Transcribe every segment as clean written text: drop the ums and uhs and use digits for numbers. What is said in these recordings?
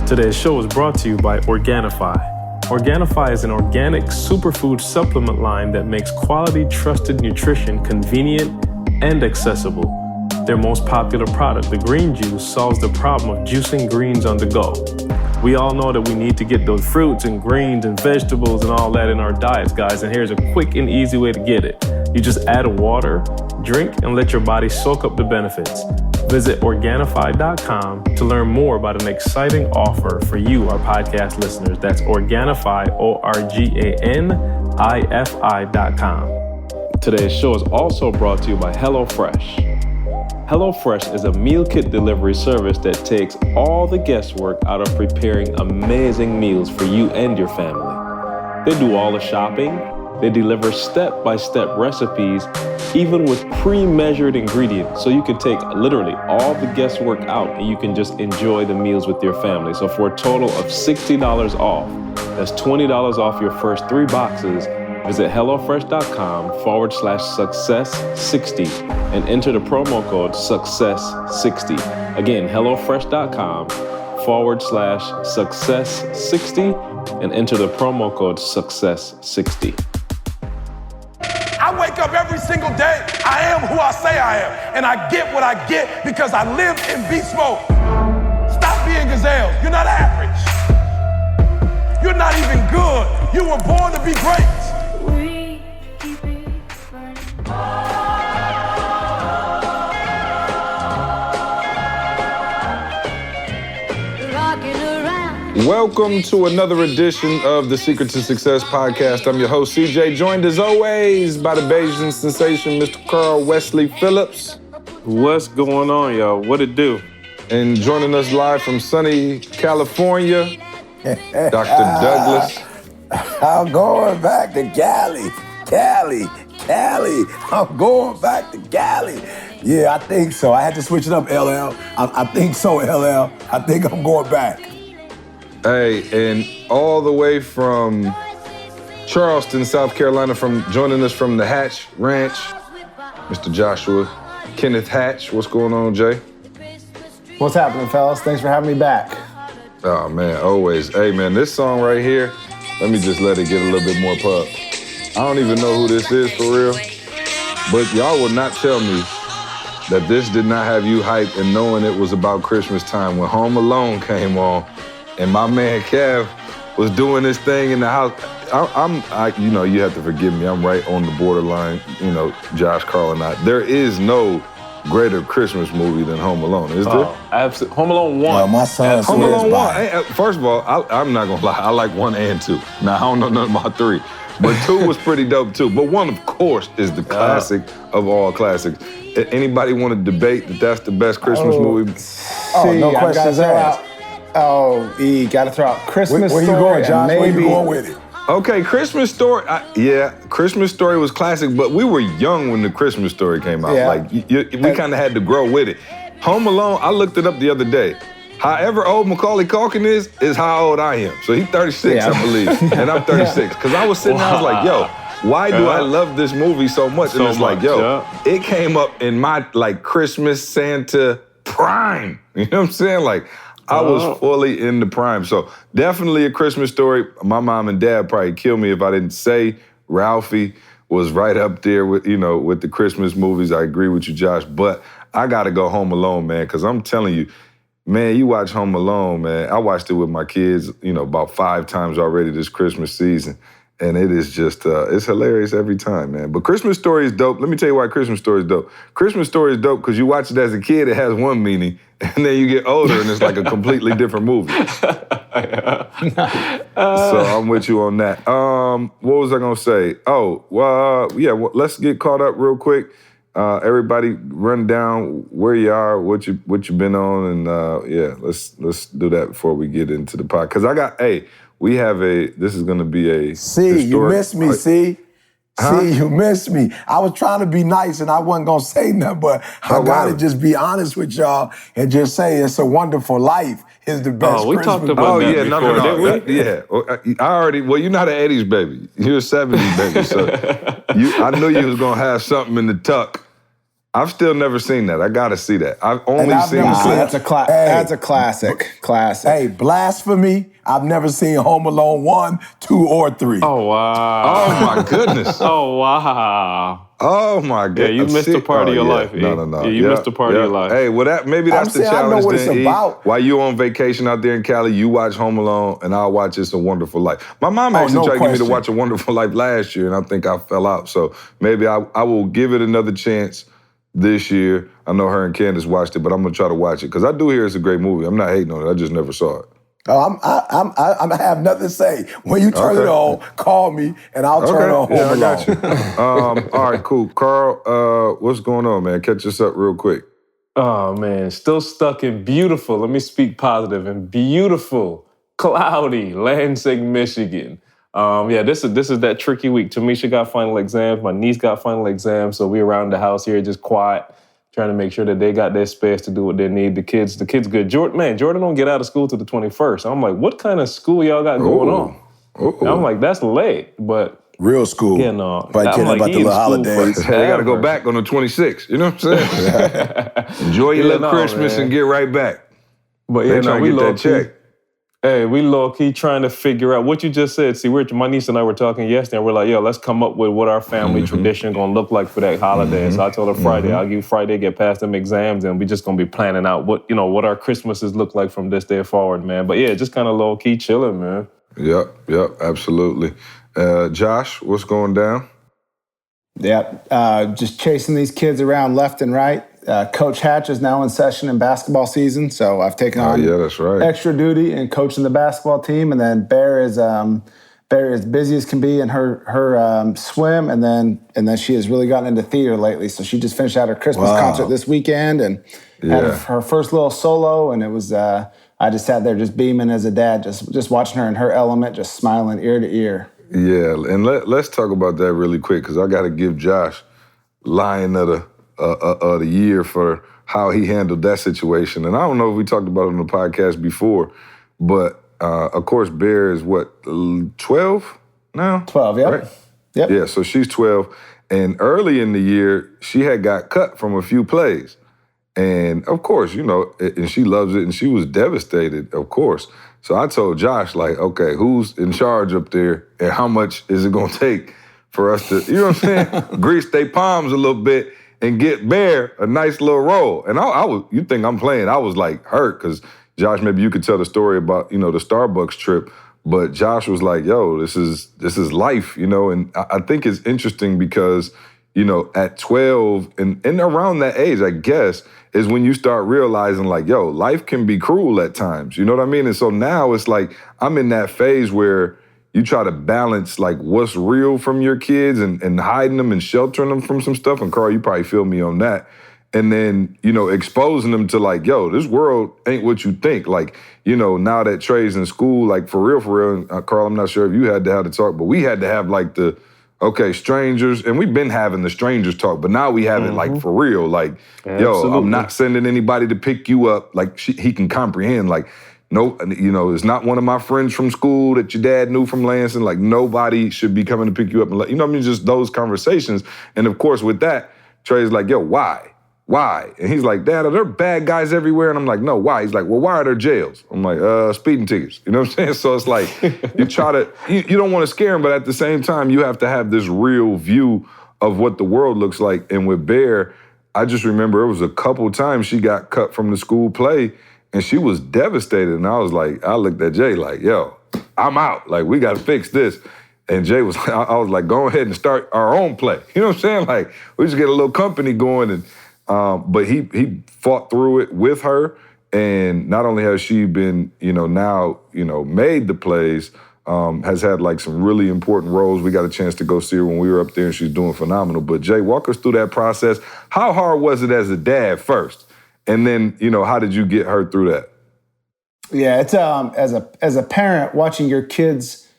Today's show is brought to you by Organifi. Organifi is an organic superfood supplement line that makes quality, trusted nutrition convenient and accessible. Their most popular product, the green juice, solves the problem of juicing greens on the go. We all know that we need to get those fruits and greens and vegetables and all that in our diets, guys, and here's a quick and easy way to get it. You just add water, drink, and let your body soak up the benefits. Visit Organifi.com to learn more about an exciting offer for you, our podcast listeners. That's Organifi, Organifi.com. Today's show is also brought to you by HelloFresh. HelloFresh is a meal kit delivery service that takes all the guesswork out of preparing amazing meals for you and your family. They do all the shopping. They deliver step-by-step recipes, even with pre-measured ingredients, so you can take literally all the guesswork out and you can just enjoy the meals with your family. So for a total of $60 off, that's $20 off your first 3 boxes, visit HelloFresh.com/success60 and enter the promo code success60. Again, HelloFresh.com/success60 and enter the promo code success60. I wake up every single day, I am who I say I am, and I get what I get because I live in beast mode. Stop being gazelles. You're not average. You're not even good. You were born to be great. We keep it Welcome to another edition of the Secret to Success podcast. I'm your host, CJ, joined as always by the Bayesian sensation, Mr. Carl Wesley Phillips. What's going on, y'all? What it do? And joining us live from sunny California, Dr. Douglas. I'm going back to Cali. I'm going back to Cali. Yeah, I think so. I had to switch it up, LL. I think so, LL. I think I'm going back. Hey, and all the way from Charleston, South Carolina, joining us from the Hatch Ranch, Mr. Joshua Kenneth Hatch. What's going on, Jay? What's happening, fellas? Thanks for having me back. Oh, man, always. Hey, man, this song right here, let me just let it get a little bit more pub. I don't even know who this is for real, but y'all will not tell me that this did not have you hyped and knowing it was about Christmas time when Home Alone came on. And my man Kev was doing this thing in the house. You have to forgive me. I'm right on the borderline. Josh, Carl, and I. There is no greater Christmas movie than Home Alone, is there? Absolutely. Home Alone 1. Well, my son Home Alone 1. First of all, I'm not gonna lie. I like 1 and 2. Now I don't know nothing about 3, but 2 was pretty dope too. But 1, of course, is the classic of all classics. Anybody want to debate that that's the best Christmas movie? No questions asked. You gotta throw out Christmas Story. Where you going, Josh? Where you going with it? Okay, Christmas Story. Christmas Story was classic, but we were young when the Christmas Story came out. Yeah. We kind of had to grow with it. Home Alone, I looked it up the other day. However old Macaulay Culkin is how old I am. So he's 36, I believe, and I'm 36. Because I was sitting there, I was like, yo, why do I love this movie so much? And it's like, it came up in my Christmas Santa prime. You know what I'm saying? I was fully in the prime. So definitely a Christmas Story. My mom and dad probably kill me if I didn't say Ralphie was right up there with the Christmas movies. I agree with you, Josh. But I got to go Home Alone, man, because I'm telling you, man, you watch Home Alone, man. I watched it with my kids, about 5 times already this Christmas season. And it is just, it's hilarious every time, man. But Christmas Story is dope. Let me tell you why Christmas Story is dope. Christmas Story is dope because you watch it as a kid, it has one meaning, and then you get older and it's like a completely different movie. So I'm with you on that. What was I gonna say? Let's get caught up real quick. Everybody run down where you are, what you've been on, and let's do that before we get into the pod. Because this is gonna be a you missed me, See, you missed me. I was trying to be nice and I wasn't gonna say nothing, but I gotta just be honest with y'all and just say it's a wonderful life is the best we Christmas talked about that before, no. didn't we? Yeah, you're not an 80s baby. You're a 70s baby, so I knew you was gonna have something in the tuck I've still never seen that. I gotta see that. I've only I've seen never seen clips. That's a classic. Classic. Hey, blasphemy. I've never seen Home Alone 1, 2, or 3. Oh, wow. Oh my goodness. Oh, wow. Oh my God! Yeah, you missed a part of your life. No. Yeah, you missed a part of your life. Hey, well, maybe that's I'm the saying, I know challenge what it's then, E. about. While you on vacation out there in Cali, you watch Home Alone, and I'll watch It's a Wonderful Life. My mom actually no tried to get me to question. watch A Wonderful Life last year, and I think I fell out. So maybe I will give it another chance this year. I know her and Candace watched it, but I'm gonna try to watch it because I do hear it's a great movie. I'm not hating on it. I just never saw it. Oh, I have nothing to say. When you turn it on, call me, and I'll turn on Home Alone. I got you. All right, cool. Carl, what's going on, man? Catch us up real quick. Oh, man. Still stuck in beautiful. Let me speak positive. In beautiful, cloudy Lansing, Michigan. This is that tricky week. Tamisha got final exams. My niece got final exams. So we around the house here just quiet, trying to make sure that they got their space to do what they need. The kids good. Jordan don't get out of school till the 21st. I'm like, what kind of school y'all got going on? And I'm like, that's late, but Real school. yeah, no. Probably I'm kidding like, about he the in little school holidays. forever. They got to go back on the 26th. You know what I'm saying? Enjoy your little Christmas and get right back. But They trying to get that check. Hey, we low-key trying to figure out what you just said. See, my niece and I were talking yesterday, and we're like, yo, let's come up with what our family tradition gonna look like for that holiday. So I told her Friday, I'll give you Friday, get past them exams, and we just gonna be planning out what our Christmases look like from this day forward, man. But yeah, just kind of low-key chilling, man. Yep, absolutely. Josh, what's going down? Yeah, just chasing these kids around left and right. Coach Hatch is now in session in basketball season, so I've taken on that's right. extra duty in coaching the basketball team, and then Bear is busy as can be in her swim, and then she has really gotten into theater lately. So she just finished out her Christmas concert this weekend and had her first little solo, and it was I just sat there just beaming as a dad, just watching her in her element, just smiling ear to ear. Yeah, and let's talk about that really quick because I got to give Josh Lion of the year for how he handled that situation. And I don't know if we talked about it on the podcast before, but of course Bear is what, 12 now? 12, yeah. Right? Yep. Yeah, so she's 12. And early in the year, she had got cut from a few plays. And of course, and she loves it, and she was devastated, of course. So I told Josh, like, okay, who's in charge up there, and how much is it gonna take for us to, what I'm saying, grease their palms a little bit and get Bear a nice little role. And I was, you think I'm playing, I was like hurt, because Josh, maybe you could tell the story about, the Starbucks trip, but Josh was like, yo, this is life, and I think it's interesting because, at 12 and around that age, I guess, is when you start realizing like, yo, life can be cruel at times. You know what I mean? And so now it's like, I'm in that phase where you try to balance like what's real from your kids and hiding them and sheltering them from some stuff. And Carl, you probably feel me on that. And then, exposing them to like, yo, this world ain't what you think. Like, now that Trey's in school, like for real, Carl, I'm not sure if you had to have the talk, but we had to have like strangers, and we've been having the strangers talk, but now we have it like for real. Like, Absolutely. yo, I'm not sending anybody to pick you up. Like he can comprehend. Like, no, it's not one of my friends from school that your dad knew from Lansing. Like nobody should be coming to pick you up. And just those conversations. And of course with that, Trey's like, yo, why? Why? And he's like, Dad, are there bad guys everywhere? And I'm like, no, why? He's like, well, why are there jails? I'm like, speeding tickets. You know what I'm saying? So it's like, you try to, you don't want to scare him, but at the same time, you have to have this real view of what the world looks like. And with Bear, I just remember it was a couple times she got cut from the school play and she was devastated. And I looked at Jay like, yo, I'm out. Like, we got to fix this. And Jay was, I was like, go ahead and start our own play. You know what I'm saying? Like, we just get a little company going. And but he fought through it with her. And not only has she been, now, made the plays, has had like some really important roles. We got a chance to go see her when we were up there and she's doing phenomenal. But Jay, walk us through that process. How hard was it as a dad first? And then, how did you get her through that? Yeah, it's as a parent watching your kids,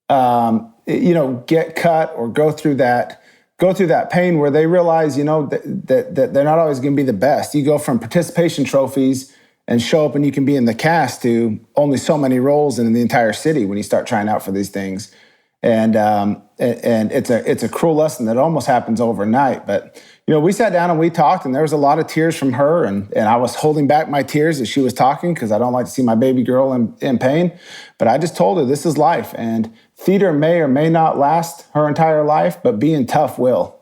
get cut or go through that pain where they realize, that they're not always going to be the best. You go from participation trophies and show up and you can be in the cast to only so many roles in the entire city when you start trying out for these things. And it's a cruel lesson that almost happens overnight. But, we sat down and we talked, and there was a lot of tears from her, and I was holding back my tears as she was talking because I don't like to see my baby girl in pain. But I just told her this is life, and theater may or may not last her entire life, but being tough will.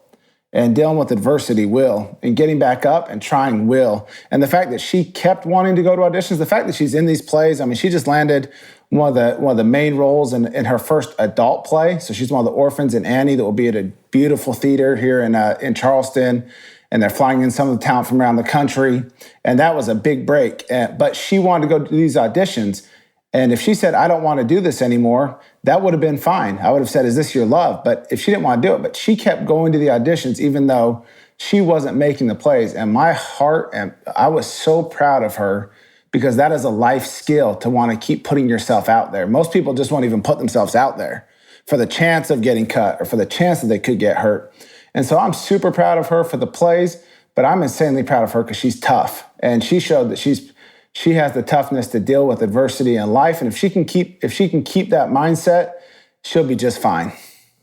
And dealing with adversity will, and getting back up and trying will. And the fact that she kept wanting to go to auditions, the fact that she's in these plays, I mean, she just landed one of the main roles in her first adult play. So she's one of the orphans in Annie that will be at a beautiful theater here in Charleston. And they're flying in some of the talent from around the country. And that was a big break. But she wanted to go to these auditions. And if she said, I don't want to do this anymore, that would have been fine. I would have said, is this your love? But if she didn't want to do it, but she kept going to the auditions, even though she wasn't making the plays. And my heart, and I was so proud of her because that is a life skill to want to keep putting yourself out there. Most people just won't even put themselves out there for the chance of getting cut or for the chance that they could get hurt. And so I'm super proud of her for the plays, but I'm insanely proud of her because she's tough. And she showed that she has the toughness to deal with adversity in life. And if she can keep that mindset, she'll be just fine.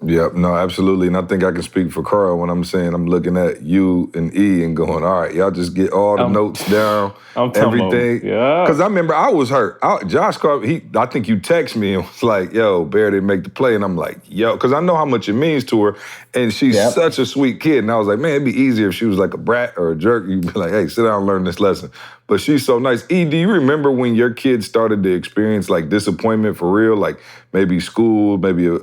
Yep, no, absolutely. And I think I can speak for Carl when I'm saying I'm looking at you and E and going, all right, y'all just get all the notes down, everything. Yeah. Because I remember I was hurt. Josh called, I think you text me and was like, yo, Bear didn't make the play. And I'm like, yo, because I know how much it means to her. And she's such a sweet kid. And I was like, man, it'd be easier if she was like a brat or a jerk. You'd be like, hey, sit down and learn this lesson. But she's so nice. E, do you remember when your kids started to experience like disappointment for real? Like maybe school, maybe a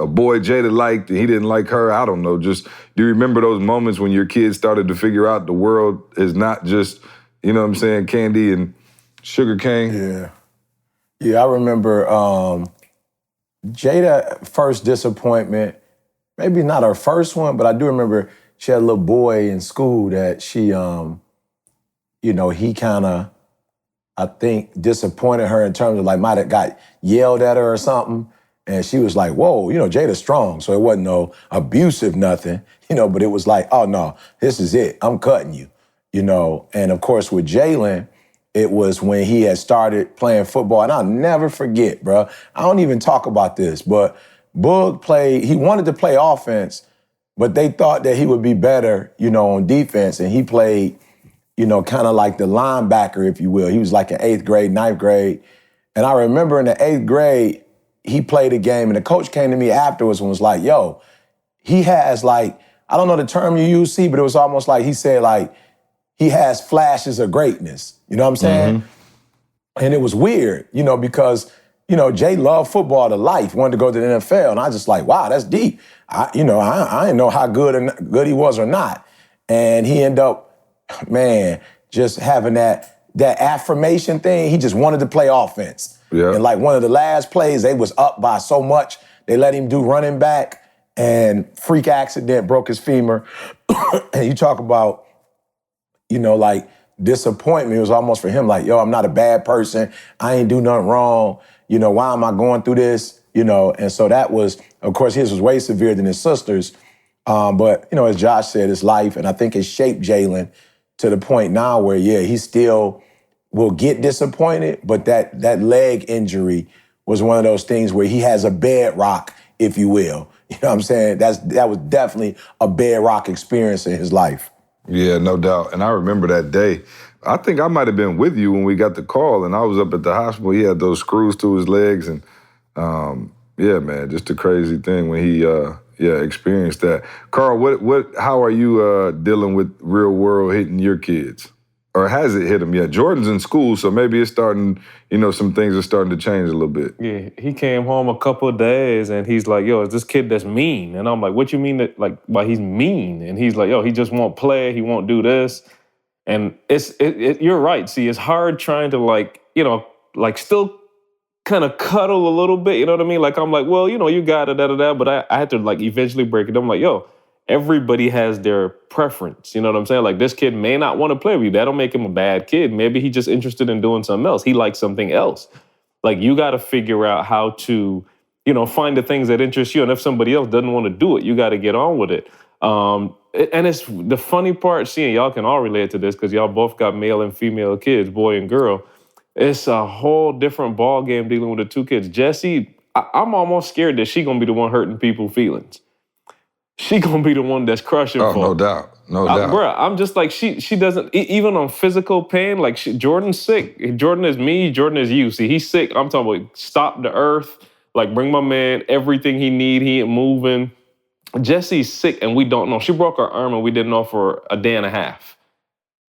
boy Jada liked and he didn't like her. I don't know. Just do you remember those moments when your kids started to figure out the world is not just, you know what I'm saying, candy and sugar cane? Yeah. Yeah, I remember Jada first disappointment, maybe not her first one, but I do remember she had a little boy in school that she he kind of, I think, disappointed her in terms of like might have got yelled at her or something. And she was like, whoa, Jada's strong. So it wasn't no abusive nothing, but it was like, oh no, this is it. I'm cutting you, And of course with Jalen, it was when he had started playing football. And I'll never forget, bro. I don't even talk about this, but Boog he wanted to play offense, but they thought that he would be better, on defense. And he played, kind of like the linebacker, if you will. He was like in 8th grade, 9th grade. And I remember in the 8th grade, he played a game and the coach came to me afterwards and was like, yo, he has like, I don't know the term you use, C, but it was almost like he said like, he has flashes of greatness. You know what I'm saying? Mm-hmm. And it was weird, because, Jay loved football to life, wanted to go to the NFL. And I was just like, wow, that's deep. I didn't know how good he was or not. And he ended up, just having that affirmation thing. He just wanted to play offense. Yeah. And like one of the last plays, they was up by so much, they let him do running back and freak accident, broke his femur. And you talk about, like disappointment. It was almost for him like, yo, I'm not a bad person. I ain't do nothing wrong. Why am I going through this? And so that was, of course, his was way severe than his sister's. But, as Josh said, it's life. And I think it shaped Jalen to the point now where, he still will get disappointed, but that leg injury was one of those things where he has a bedrock, if you will. You know what I'm saying? That was definitely a bedrock experience in his life. Yeah, no doubt. And I remember that day. I think I might have been with you when we got the call, and I was up at the hospital. He had those screws to his legs, and just a crazy thing when he experienced that. Carl, how are you dealing with real world hitting your kids? Or has it hit them yet? Jordan's in school, so maybe it's starting, some things are starting to change a little bit. Yeah, he came home a couple of days and he's like, yo, is this kid that's mean? And I'm like, what you mean that, like, why he's mean? And he's like, yo, he just won't play, he won't do this. And you're right. See, it's hard trying to still kind of cuddle a little bit, you know what I mean? Like, I'm like, well, you got it, but I had to eventually break it. I'm like, yo, everybody has their preference. You know what I'm saying? Like, this kid may not want to play with you. That don't make him a bad kid. Maybe he's just interested in doing something else. He likes something else. Like, you got to figure out how to, find the things that interest you. And if somebody else doesn't want to do it, you got to get on with it. And it's the funny part, seeing y'all can all relate to this because y'all both got male and female kids, boy and girl. It's a whole different ball game dealing with the two kids. Jessie, I'm almost scared that she going to be the one hurting people's feelings. She gonna be the one that's crushing for. No No doubt. Bro, I'm just like, she doesn't, even on physical pain, like Jordan's sick. Jordan is me, Jordan is you. See, he's sick. I'm talking about stop the earth, like bring my man everything he need. He ain't moving. Jesse's sick and we don't know. She broke her arm and we didn't know for a day and a half.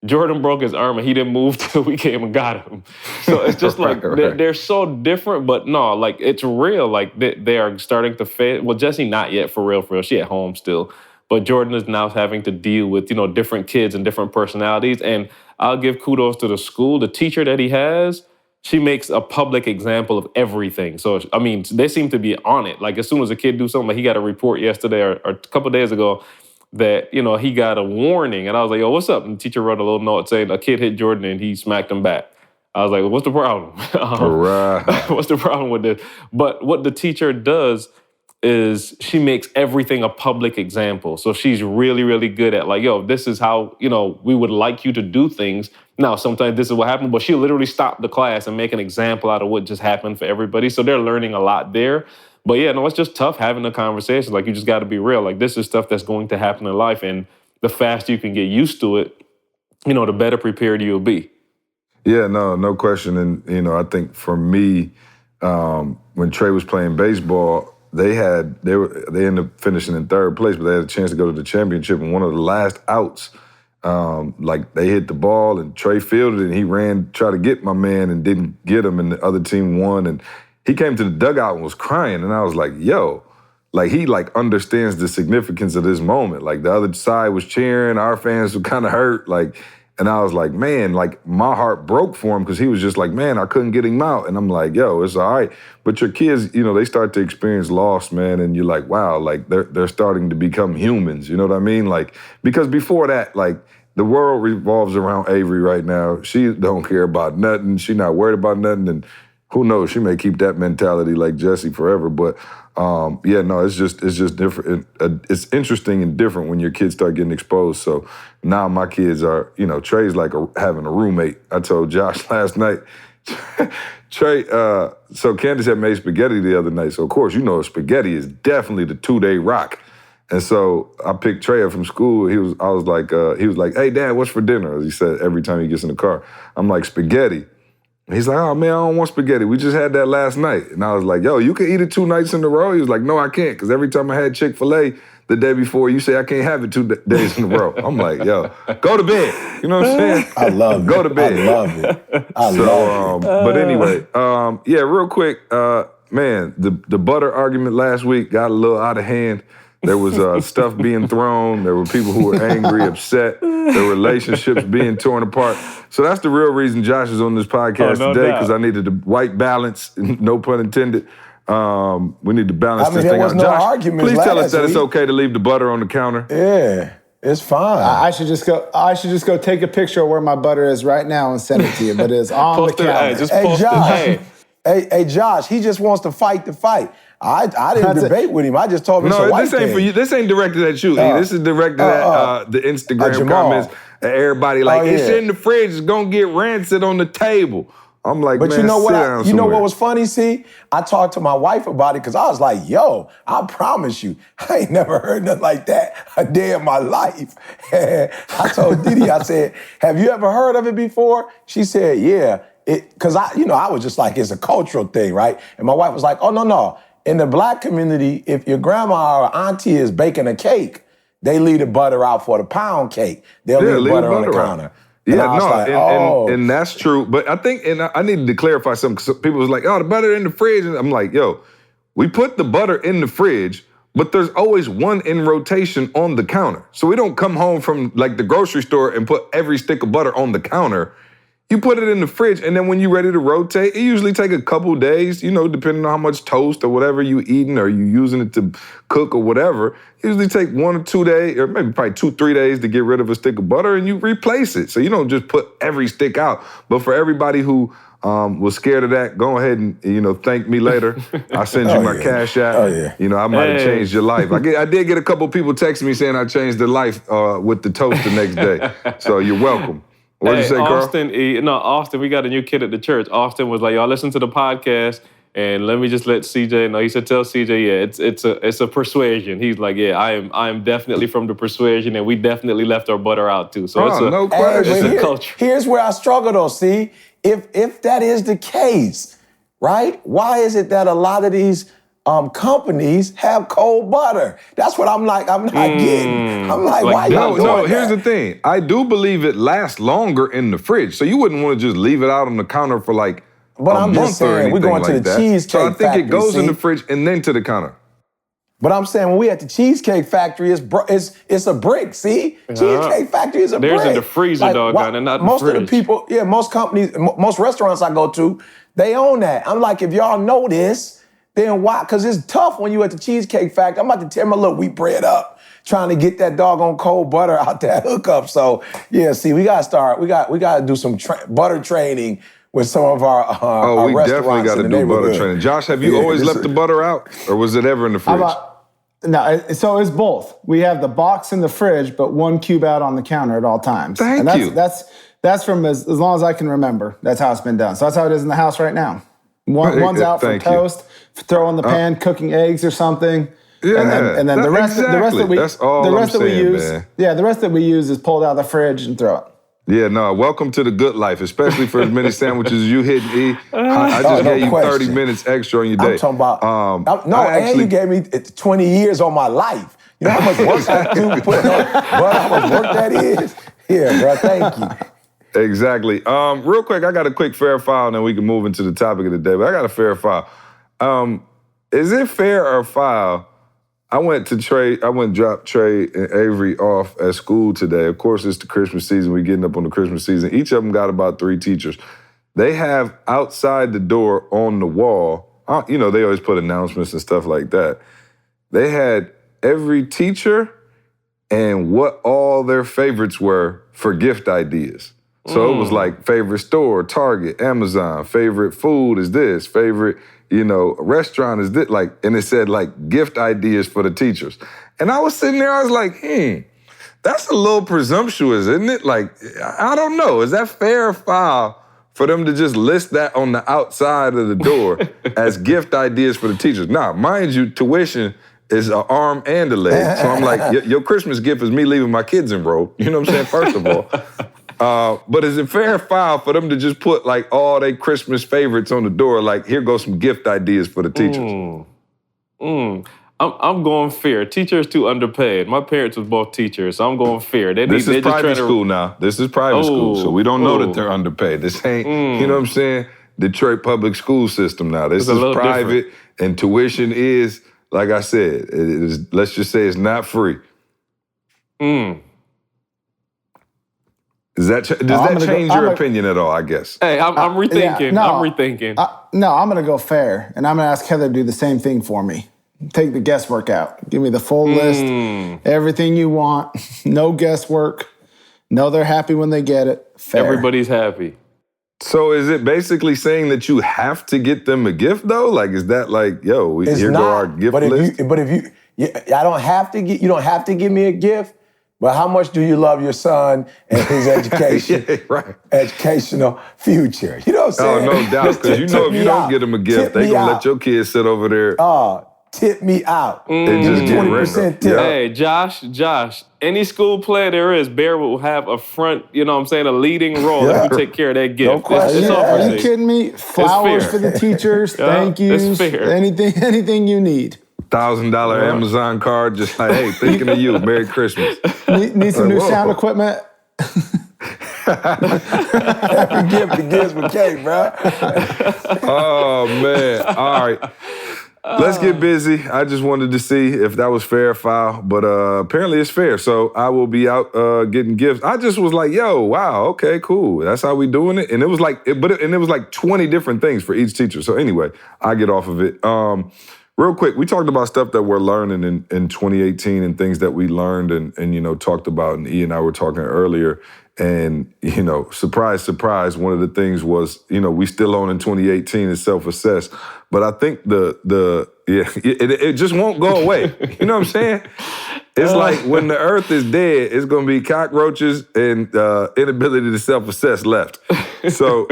Jordan broke his arm and he didn't move till we came and got him. So it's just like, they're so different, but no, like it's real. Like they are starting to fade. Well, Jessie not yet for real. She at home still. But Jordan is now having to deal with, different kids and different personalities. And I'll give kudos to the school. The teacher that he has, she makes a public example of everything. So, I mean, they seem to be on it. Like as soon as a kid do something, like he got a report yesterday or a couple of days ago that, he got a warning. And I was like, yo, what's up? And the teacher wrote a little note saying a kid hit Jordan and he smacked him back. I was like, well, what's the problem? Right. What's the problem with this? But what the teacher does is she makes everything a public example. So she's really, really good at like, yo, this is how, we would like you to do things. Now, sometimes this is what happened, but she'll literally stop the class and make an example out of what just happened for everybody. So they're learning a lot there. But yeah, no, it's just tough having a conversation. Like you just got to be real. Like this is stuff that's going to happen in life. And the faster you can get used to it, the better prepared you'll be. Yeah, no question. And, I think for me, when Trey was playing baseball, they ended up finishing in third place, but they had a chance to go to the championship. And one of the last outs, they hit the ball and Trey fielded it and he ran, tried to get my man and didn't get him and the other team won. And he came to the dugout and was crying. And I was like, yo, like he understands the significance of this moment. Like the other side was cheering, our fans were kind of hurt. And I was like, man, my heart broke for him because he was just like, man, I couldn't get him out. And I'm like, yo, it's all right. But your kids, they start to experience loss, man, and you're like, wow, like they're starting to become humans, you know what I mean? Like, because before that, the world revolves around Avery right now. She don't care about nothing. She not worried about nothing. And who knows, she may keep that mentality like Jessie forever. But it's just different. It's interesting and different when your kids start getting exposed. So now my kids are, Trey's like having a roommate. I told Josh last night, Trey, so Candace had made spaghetti the other night. So of course, spaghetti is definitely the 2-day rock. And so I picked Trey up from school. He was like, hey Dad, what's for dinner? As he said every time he gets in the car. I'm like, spaghetti. And he's like, oh man, I don't want spaghetti. We just had that last night. And I was like, yo, you can eat it 2 nights in a row? He was like, no, I can't. Because every time I had Chick-fil-A the day before, you say I can't have it 2 days in a row. I'm like, yo, go to bed. You know what I'm saying? I love it. Go to bed. I love it. I love it. But anyway, real quick, man, the butter argument last week got a little out of hand. There was stuff being thrown. There were people who were angry, upset. There were relationships being torn apart. So that's the real reason Josh is on this podcast today, because I needed the white balance, no pun intended. We need to balance this thing out. No Josh, please tell us that it's okay to leave the butter on the counter. Yeah, it's fine. I should just go take a picture of where my butter is right now and send it to you. But it's on the counter. Hey, Josh, he just wants to fight the fight. I didn't debate with him. I just told him it's a white this ain't for you. This ain't directed at you. This is directed at the Instagram comments. Everybody it's in the fridge. It's gonna get rancid on the table. I'm like, but man, you know what? sit down You know somewhere. what was funny? See, I talked to my wife about it because I was like, yo, I promise you, I ain't never heard nothing like that a day in my life. I told Didi, I said, have you ever heard of it before? She said, yeah. Because I was just like, it's a cultural thing, right? And my wife was like, oh, no. In the black community, if your grandma or auntie is baking a cake, they leave the butter out for the pound cake. They'll leave the butter on the counter. And that's true. But I think, and I needed to clarify something, because people was like, oh, the butter in the fridge. And I'm like, yo, we put the butter in the fridge, but there's always one in rotation on the counter. So we don't come home from the grocery store and put every stick of butter on the counter. You put it in the fridge, and then when you're ready to rotate, it usually take a couple days, depending on how much toast or whatever you eating or you using it to cook or whatever. It usually take 1 or 2 days, or maybe probably 2-3 days to get rid of a stick of butter, and you replace it. So you don't just put every stick out. But for everybody who was scared of that, go ahead and thank me later. I'll send you my Cash App. Oh, yeah. I might have changed your life. I did get a couple people texting me saying I changed their life with the toast the next day. So you're welcome. What did you say, Carl? Austin, we got a new kid at the church. Austin was like, y'all listen to the podcast. And let me just let CJ know. He said, "Tell CJ, yeah, it's a persuasion." He's like, "Yeah, I am definitely from the persuasion, and we definitely left our butter out too." So no question. It's a culture. Here's where I struggle though. See, if that is the case, right? Why is it that a lot of these companies have cold butter? That's what I'm not getting. I'm like, why y'all doing that? Here's the thing. I do believe it lasts longer in the fridge, so you wouldn't want to just leave it out on the counter for like. But I'm just saying, we're going to the Cheesecake So I think Factory, it goes in the fridge and then to the counter. But I'm saying when we at the Cheesecake Factory, it's a brick, see? Cheesecake Factory is a brick. There's in the freezer, doggone, and not in the most fridge. Most of the people, most companies, most restaurants I go to, they own that. I'm like, if y'all know this, then why? Because it's tough when you at the Cheesecake Factory. I'm about to tear my little wheat bread up, trying to get that doggone cold butter out that hookup. So, yeah, see, we got to do some butter training with some of our we restaurants definitely got to do butter training. Josh, have you always left the butter out, or was it ever in the fridge? No, so it's both. We have the box in the fridge, but 1 cube out on the counter at all times. Thank you. That's from as long as I can remember. That's how it's been done. So that's how it is in the house right now. One's out for toast, throw in the pan, cooking eggs or something. Yeah, and then the rest that we that's all I'm saying, man. Yeah, the rest that we use is pulled out of the fridge and throw it. Yeah, no, welcome to the good life, especially for as many sandwiches as you hit, E. I just gave you 30 minutes extra on your day. I'm talking about, and you gave me 20 years on my life. You know how much work I do put on, how much work that is? Yeah, bro, thank you. Exactly. Real quick, I got a quick fair file, and then we can move into the topic of the day, but I got a fair file. Is it fair or foul? I went to drop Trey and Avery off at school today. Of course, it's the Christmas season. We're getting up on the Christmas season. Each of them got about 3 teachers. They have outside the door on the wall, they always put announcements and stuff like that. They had every teacher and what all their favorites were for gift ideas. So it was like favorite store, Target, Amazon, favorite food is this, favorite restaurant is this, and it said gift ideas for the teachers. And I was sitting there, I was like, that's a little presumptuous, isn't it? I don't know, is that fair or foul for them to just list that on the outside of the door as gift ideas for the teachers? Now, mind you, tuition is an arm and a leg. So I'm like, your Christmas gift is me leaving my kids enrolled. You know what I'm saying, first of all. But is it fair or foul for them to just put all their Christmas favorites on the door? Here goes some gift ideas for the teachers. I'm going fair. Teachers too underpaid. My parents was both teachers, so I'm going fair. This is private school now. This is private school, so we don't know that they're underpaid. This ain't, you know what I'm saying, Detroit public school system now. This is private, and tuition is, like I said, it is, let's just say it's not free. Does that change your opinion at all, I guess? Hey, I'm rethinking. Yeah, I'm rethinking. I'm going to go fair, and I'm going to ask Heather to do the same thing for me. Take the guesswork out. Give me the full list, everything you want, no guesswork. No, they're happy when they get it. Fair. Everybody's happy. So is it basically saying that you have to get them a gift, though? Is that here go our gift list? I don't have to you don't have to give me a gift. But how much do you love your son and his education, educational future? You know what I'm saying? Oh, no doubt, because if you don't get them a gift, they're going to let your kids sit over there. Tip me out. And just get 20% tip. Hey, Josh, any school play there is, Bear will have a front, a leading role if you take care of that gift. No question. Are you kidding me? Flowers for the teachers, thank yous, it's fair. Anything you need. $1,000 Amazon card, just hey, thinking of you. Merry Christmas. Need some new sound equipment? Every gift begins with cake, bro. Oh, man. All right. Let's get busy. I just wanted to see if that was fair or foul, but apparently it's fair. So I will be out getting gifts. I just was like, yo, wow, okay, cool. That's how we doing it. And it was like 20 different things for each teacher. So anyway, I get off of it. Real quick, we talked about stuff that we're learning in 2018 and things that we learned and talked about, and E and I were talking earlier. And, surprise, surprise, one of the things was, we still on in 2018 is self-assess. But I think it just won't go away. You know what I'm saying? It's like when the earth is dead, it's going to be cockroaches and inability to self-assess left. So,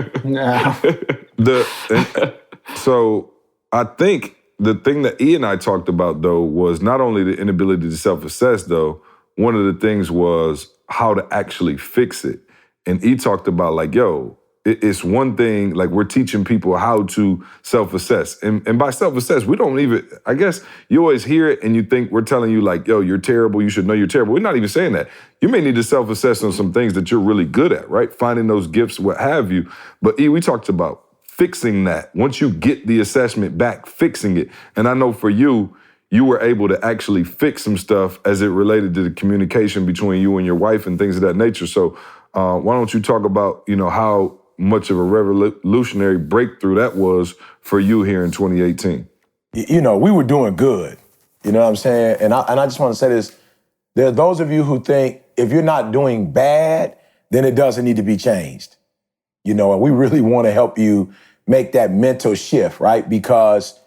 I think the thing that E and I talked about, though, was not only the inability to self-assess, though, one of the things was how to actually fix it. And E talked about like, yo, it's one thing, like we're teaching people how to self-assess. And by self-assess, we don't even, I guess you always hear it and you think we're telling you like, yo, you're terrible, you should know you're terrible. We're not even saying that. You may need to self-assess on some things that you're really good at, right? Finding those gifts, what have you. But E, we talked about fixing that. Once you get the assessment back, fixing it. And I know for you, you were able to actually fix some stuff as it related to the communication between you and your wife and things of that nature. So why don't you talk about, how much of a revolutionary breakthrough that was for you here in 2018? We were doing good. You know what I'm saying? And I just want to say this. There are those of you who think if you're not doing bad, then it doesn't need to be changed. And we really want to help you make that mental shift, right? Because,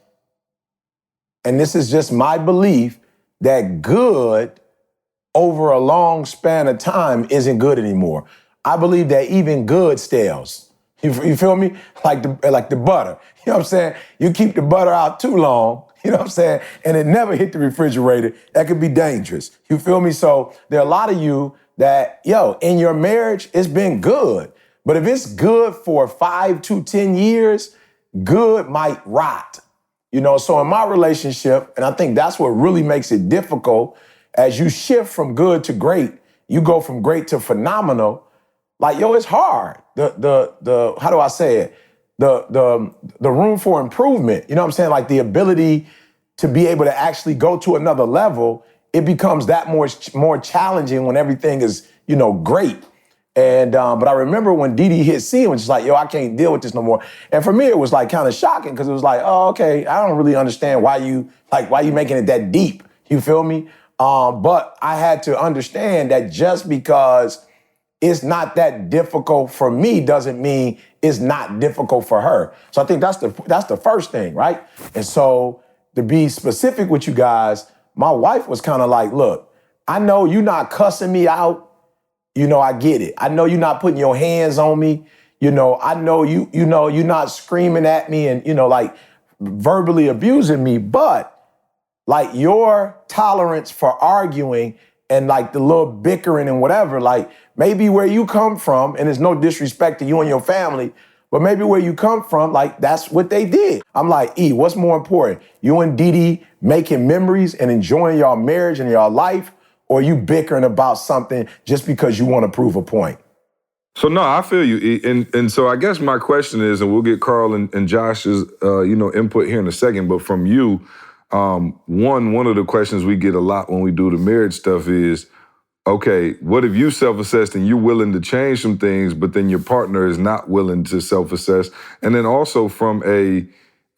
and this is just my belief, that good over a long span of time isn't good anymore. I believe that even good stales. You feel me? Like the butter. You know what I'm saying? You keep the butter out too long, you know what I'm saying? And it never hit the refrigerator. That could be dangerous. You feel me? So there are a lot of you that, in your marriage, it's been good. But if it's good for 5 to 10 years, good might rot. So in my relationship, and I think that's what really makes it difficult, as you shift from good to great, you go from great to phenomenal. Like, it's hard. The how do I say it? The room for improvement, you know what I'm saying? Like the ability to be able to actually go to another level, it becomes that more challenging when everything is, great. And but I remember when Dee Dee hit C and was just like, I can't deal with this no more. And for me, it was like kind of shocking because it was like, oh, okay, I don't really understand why you making it that deep. You feel me? But I had to understand that just because it's not that difficult for me doesn't mean it's not difficult for her. So I think that's the first thing, right? And so to be specific with you guys, my wife was kind of like, look, I know you're not cussing me out. I get it. I know you're not putting your hands on me. I know you're not screaming at me and, like verbally abusing me, but like your tolerance for arguing and like the little bickering and whatever, like maybe where you come from, and there's no disrespect to you and your family, but maybe where you come from, like that's what they did. I'm like, E, what's more important? You and Dee Dee making memories and enjoying y'all marriage and y'all life, or you bickering about something just because you want to prove a point? So no, I feel you, E. And so I guess my question is, and we'll get Carl and Josh's input here in a second, but from you, one of the questions we get a lot when we do the marriage stuff is, okay, what if you self-assessed and you're willing to change some things, but then your partner is not willing to self-assess? And then also from a,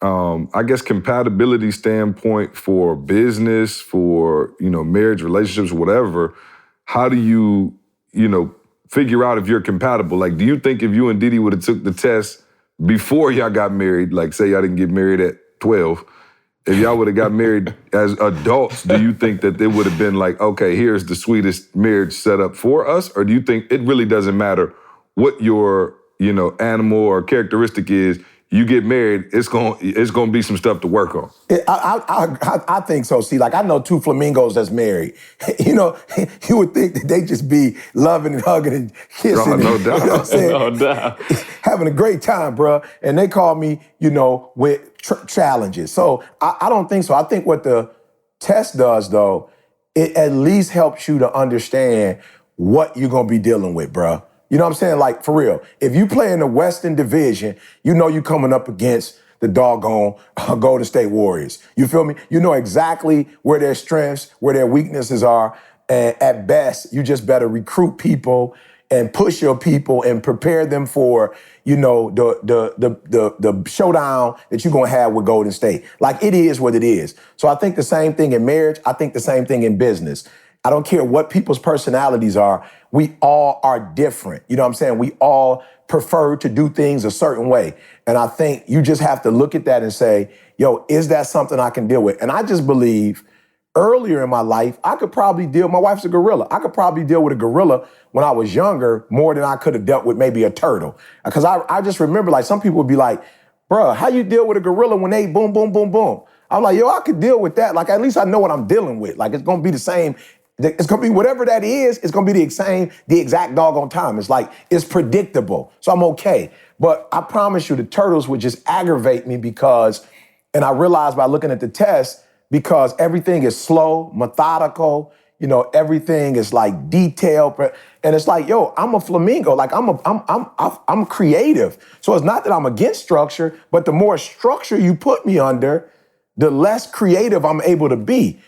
compatibility standpoint for business, for, marriage, relationships, whatever, how do you, figure out if you're compatible? Like, do you think if you and Dee Dee would have took the test before y'all got married, like say y'all didn't get married at 12, if y'all would have got married as adults, do you think that it would have been like, okay, here's the sweetest marriage set up for us? Or do you think it really doesn't matter what your, animal or characteristic is? You get married, it's gonna be some stuff to work on. I think so. See, like I know 2 flamingos that's married. You would think that they just be loving and hugging and kissing. Oh, no doubt. You know what I'm saying? No doubt. Having a great time, bro. And they call me, with challenges. So I don't think so. I think what the test does, though, it at least helps you to understand what you're gonna be dealing with, bro. You know what I'm saying? Like, for real, if you play in the Western Division, you coming up against the doggone Golden State Warriors. You feel me? You know exactly where their strengths, where their weaknesses are. And at best, you just better recruit people and push your people and prepare them for, the showdown that you're going to have with Golden State. Like, it is what it is. So I think the same thing in marriage. I think the same thing in business. I don't care what people's personalities are. We all are different. You know what I'm saying? We all prefer to do things a certain way. And I think you just have to look at that and say, is that something I can deal with? And I just believe earlier in my life, I could probably my wife's a gorilla. I could probably deal with a gorilla when I was younger more than I could have dealt with maybe a turtle. Because I just remember, like, some people would be like, bro, how you deal with a gorilla when they boom, boom, boom, boom? I'm like, yo, I could deal with that. Like, at least I know what I'm dealing with. Like, it's gonna be the same. It's gonna be whatever that is, it's gonna be the exact doggone time. It's like, it's predictable. So I'm okay. But I promise you, the turtles would just aggravate me because, and I realized by looking at the test, because everything is slow, methodical, everything is like detailed. And it's like, yo, I'm a flamingo. Like I'm creative. So it's not that I'm against structure, but the more structure you put me under, the less creative I'm able to be,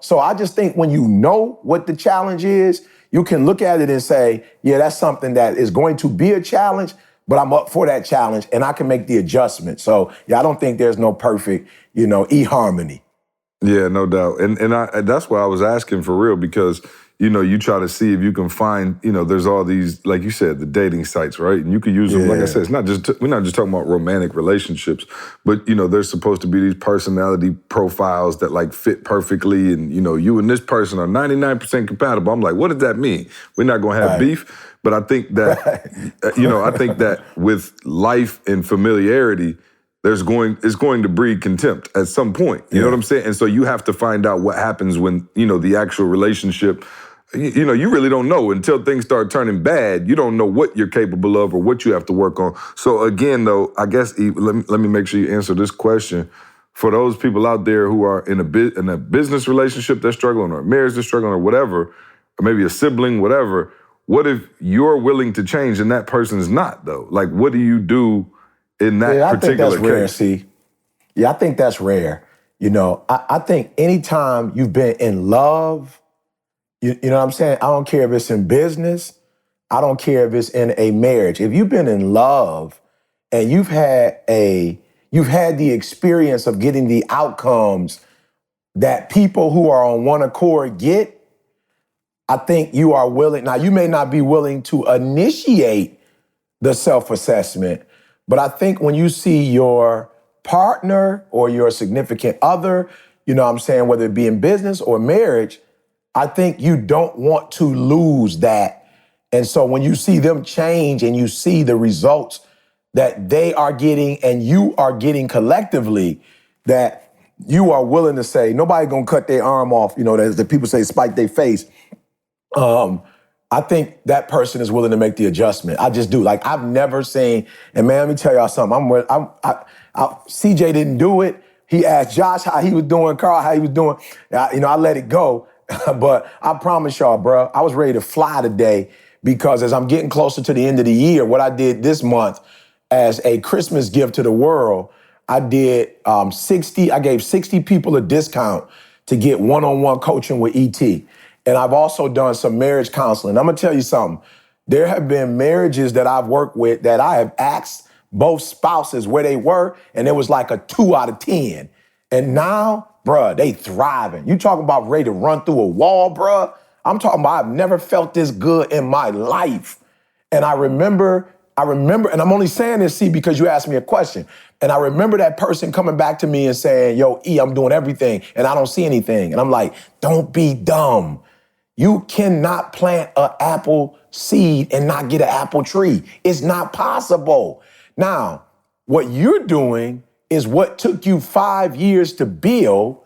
So I just think when you know what the challenge is, you can look at it and say, yeah, that's something that is going to be a challenge, but I'm up for that challenge and I can make the adjustment. So yeah, I don't think there's no perfect, e-harmony. Yeah, no doubt. And that's why I was asking for real, because, you try to see if you can find, there's all these, like you said, the dating sites, right? And you can use them, like I said, it's not just, we're not just talking about romantic relationships, but, there's supposed to be these personality profiles that like fit perfectly. And, you and this person are 99% compatible. I'm like, what does that mean? We're not going to have beef. But I think that, I think that with life and familiarity, it's going to breed contempt at some point. You know what I'm saying? And so you have to find out what happens when, the actual relationship, you really don't know until things start turning bad. You don't know what you're capable of or what you have to work on. So again, though, I guess, let me make sure you answer this question. For those people out there who are in a business relationship that's struggling, or a marriage that's struggling, or whatever, or maybe a sibling, whatever, what if you're willing to change and that person's not, though? Like, what do you do in that particular case? Rare, see? Yeah, I think that's rare. I think anytime you've been in love, you know what I'm saying? I don't care if it's in business. I don't care if it's in a marriage. If you've been in love and you've had the experience of getting the outcomes that people who are on one accord get, I think you are willing. Now, you may not be willing to initiate the self-assessment, but I think when you see your partner or your significant other, whether it be in business or marriage, I think you don't want to lose that. And so when you see them change and you see the results that they are getting and you are getting collectively, that you are willing to say, nobody gonna cut their arm off, as the people say, spike their face. I think that person is willing to make the adjustment. I just do. Like, I've never seen, and man, let me tell y'all something. CJ didn't do it. He asked Josh how he was doing, Carl how he was doing. I let it go. But I promise y'all, bro, I was ready to fly today because as I'm getting closer to the end of the year, what I did this month as a Christmas gift to the world, I did I gave 60 people a discount to get one-on-one coaching with ET. And I've also done some marriage counseling. I'm gonna tell you something. There have been marriages that I've worked with that I have asked both spouses where they were, and it was like a 2 out of 10. And now, bruh, they thriving. You talking about ready to run through a wall, bruh? I'm talking about I've never felt this good in my life. And I remember, and I'm only saying this, because you asked me a question. And I remember that person coming back to me and saying, yo, E, I'm doing everything and I don't see anything. And I'm like, don't be dumb. You cannot plant an apple seed and not get an apple tree. It's not possible. Now, what you're doing is what took you 5 years to build.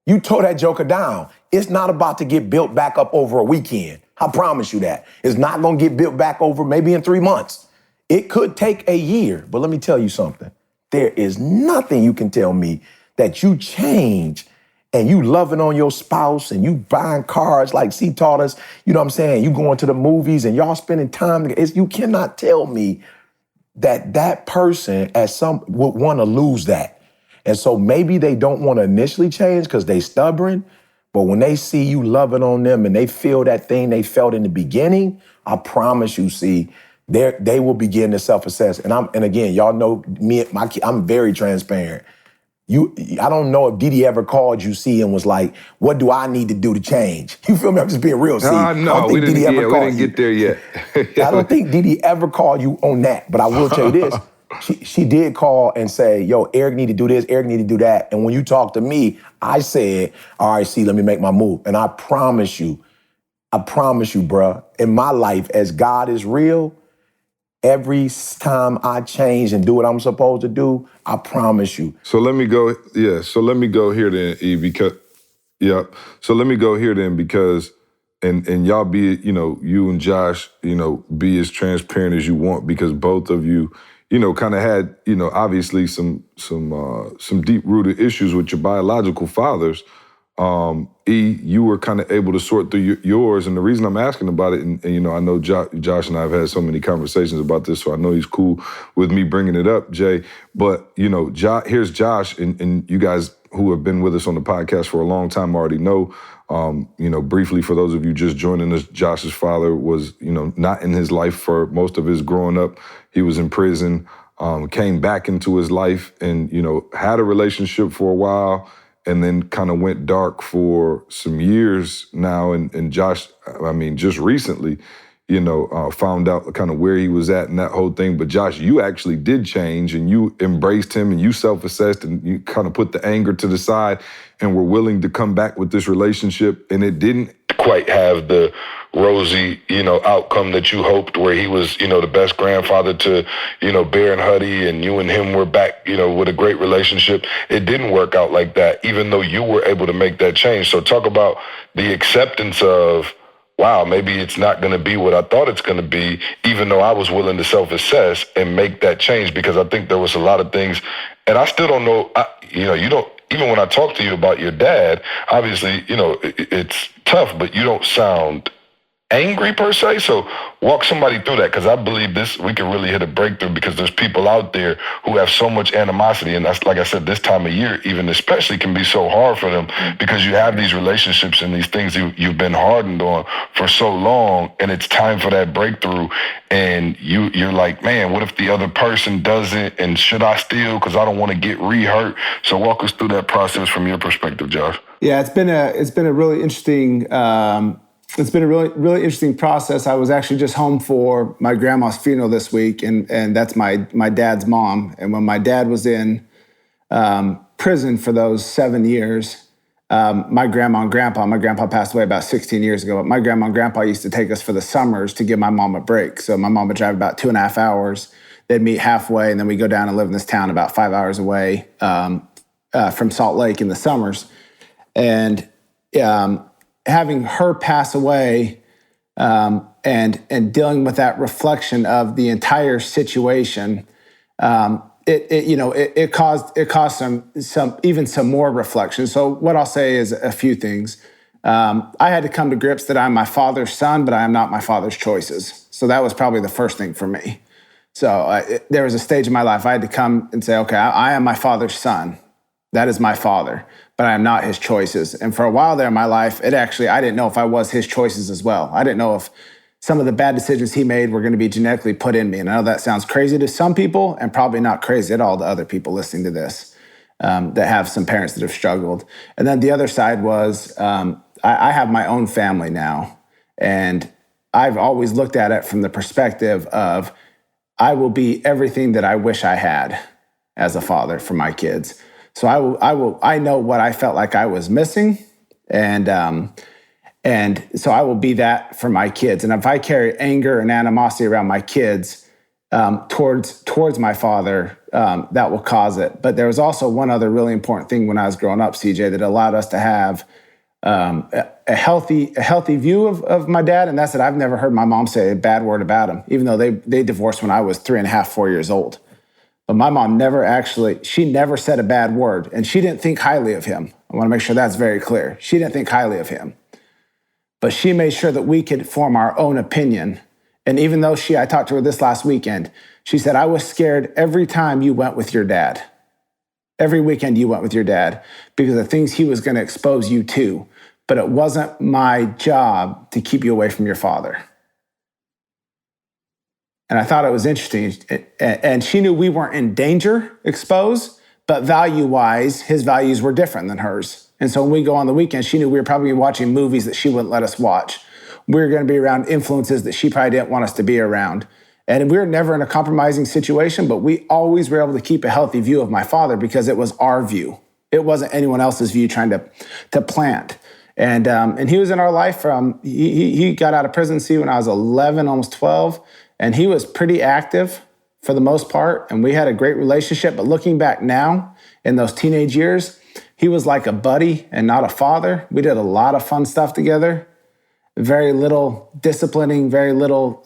You tore that joker down. It's not about to get built back up over a weekend. I promise you that. It's not gonna get built back over maybe in 3 months. It could take a year, but let me tell you something. There is nothing you can tell me that you change and you loving on your spouse and you buying cars like C taught us, you know what I'm saying? You going to the movies and y'all spending time together. You cannot tell me that person would want to lose that. And so maybe they don't want to initially change because they stubborn, but when they see you loving on them and they feel that thing they felt in the beginning, I promise you, they will begin to self-assess. And again, y'all know me, I'm very transparent. I don't know if Didi ever called you, and was like, what do I need to do to change? You feel me? I'm just being real, No, we didn't get there yet. I don't think Didi ever called you on that, but I will tell you this. She did call and say, yo, Eric need to do this, Eric need to do that. And when you talked to me, I said, all right, let me make my move. And I promise you, bruh, in my life, as God is real, Every time I change and do what I'm supposed to do, I promise you. So let me go, so let me go here then, E, because, so let me go here then because, and y'all be, you and Josh, be as transparent as you want because both of you, kind of had, obviously some deep-rooted issues with your biological fathers. E, you were kind of able to sort through yours, and the reason I'm asking about it, and I know Josh and I have had so many conversations about this, so I know he's cool with me bringing it up, Jay. But here's Josh, and you guys who have been with us on the podcast for a long time already know. Briefly for those of you just joining us, Josh's father was, not in his life for most of his growing up. He was in prison, came back into his life, and had a relationship for a while. And then kind of went dark for some years now. And Josh, just recently, found out kind of where he was at and that whole thing. But Josh, you actually did change and you embraced him and you self-assessed and you kind of put the anger to the side and were willing to come back with this relationship. And it didn't quite have the rosy, outcome that you hoped, where he was, the best grandfather to, Bear and Huddy, and you and him were back, with a great relationship. It didn't work out like that, even though you were able to make that change. So talk about the acceptance of, wow, maybe it's not going to be what I thought it's going to be, even though I was willing to self-assess and make that change, because I think there was a lot of things, and I still don't know, you don't, even when I talk to you about your dad, obviously, it's tough, but you don't sound angry per se. So walk somebody through that, because I believe we can really hit a breakthrough, because there's people out there who have so much animosity, and that's, like I said, this time of year even especially can be so hard for them, because you have these relationships and these things you've been hardened on for so long, and it's time for that breakthrough, and you're like, man, what if the other person doesn't, and should I still, because I don't want to get re-hurt? So walk us through that process from your perspective, Josh. Yeah, it's been a really interesting really interesting process. I was actually just home for my grandma's funeral this week, and that's my dad's mom. And when my dad was in prison for those 7 years, my grandpa passed away about 16 years ago, but my grandma and grandpa used to take us for the summers to give my mom a break. So my mom would drive about 2.5 hours. They'd meet halfway, and then we go down and live in this town about 5 hours away from Salt Lake in the summers. And having her pass away and dealing with that reflection of the entire situation, it caused some more reflection. So what I'll say is a few things. I had to come to grips that I'm my father's son, but I am not my father's choices. So that was probably the first thing for me. So there was a stage in my life I had to come and say, okay, I am my father's son. That is my father, but I am not his choices. And for a while there in my life, I didn't know if I was his choices as well. I didn't know if some of the bad decisions he made were going to be genetically put in me. And I know that sounds crazy to some people, and probably not crazy at all to other people listening to this that have some parents that have struggled. And then the other side was I have my own family now. And I've always looked at it from the perspective of I will be everything that I wish I had as a father for my kids. So I know what I felt like I was missing, and so I will be that for my kids. And if I carry anger and animosity around my kids towards my father, that will cause it. But there was also one other really important thing when I was growing up, CJ, that allowed us to have a healthy view of my dad, and that's that I've never heard my mom say a bad word about him, even though they divorced when I was 3.5, 4 years old. But my mom she never said a bad word, and she didn't think highly of him. I want to make sure that's very clear. She didn't think highly of him. But she made sure that we could form our own opinion. And even though I talked to her this last weekend, she said, I was scared every time you went with your dad. Every weekend you went with your dad because of things he was going to expose you to. But it wasn't my job to keep you away from your father. And I thought it was interesting. And she knew we weren't in danger exposed, but value-wise, his values were different than hers. And so when we go on the weekend, she knew we were probably watching movies that she wouldn't let us watch. We were going to be around influences that she probably didn't want us to be around. And we were never in a compromising situation, but we always were able to keep a healthy view of my father because it was our view. It wasn't anyone else's view trying to plant. And he was in our life from, he got out of prison, when I was 11, almost 12. And he was pretty active for the most part, and we had a great relationship. But looking back now, in those teenage years, he was like a buddy and not a father. We did a lot of fun stuff together. Very little disciplining, very little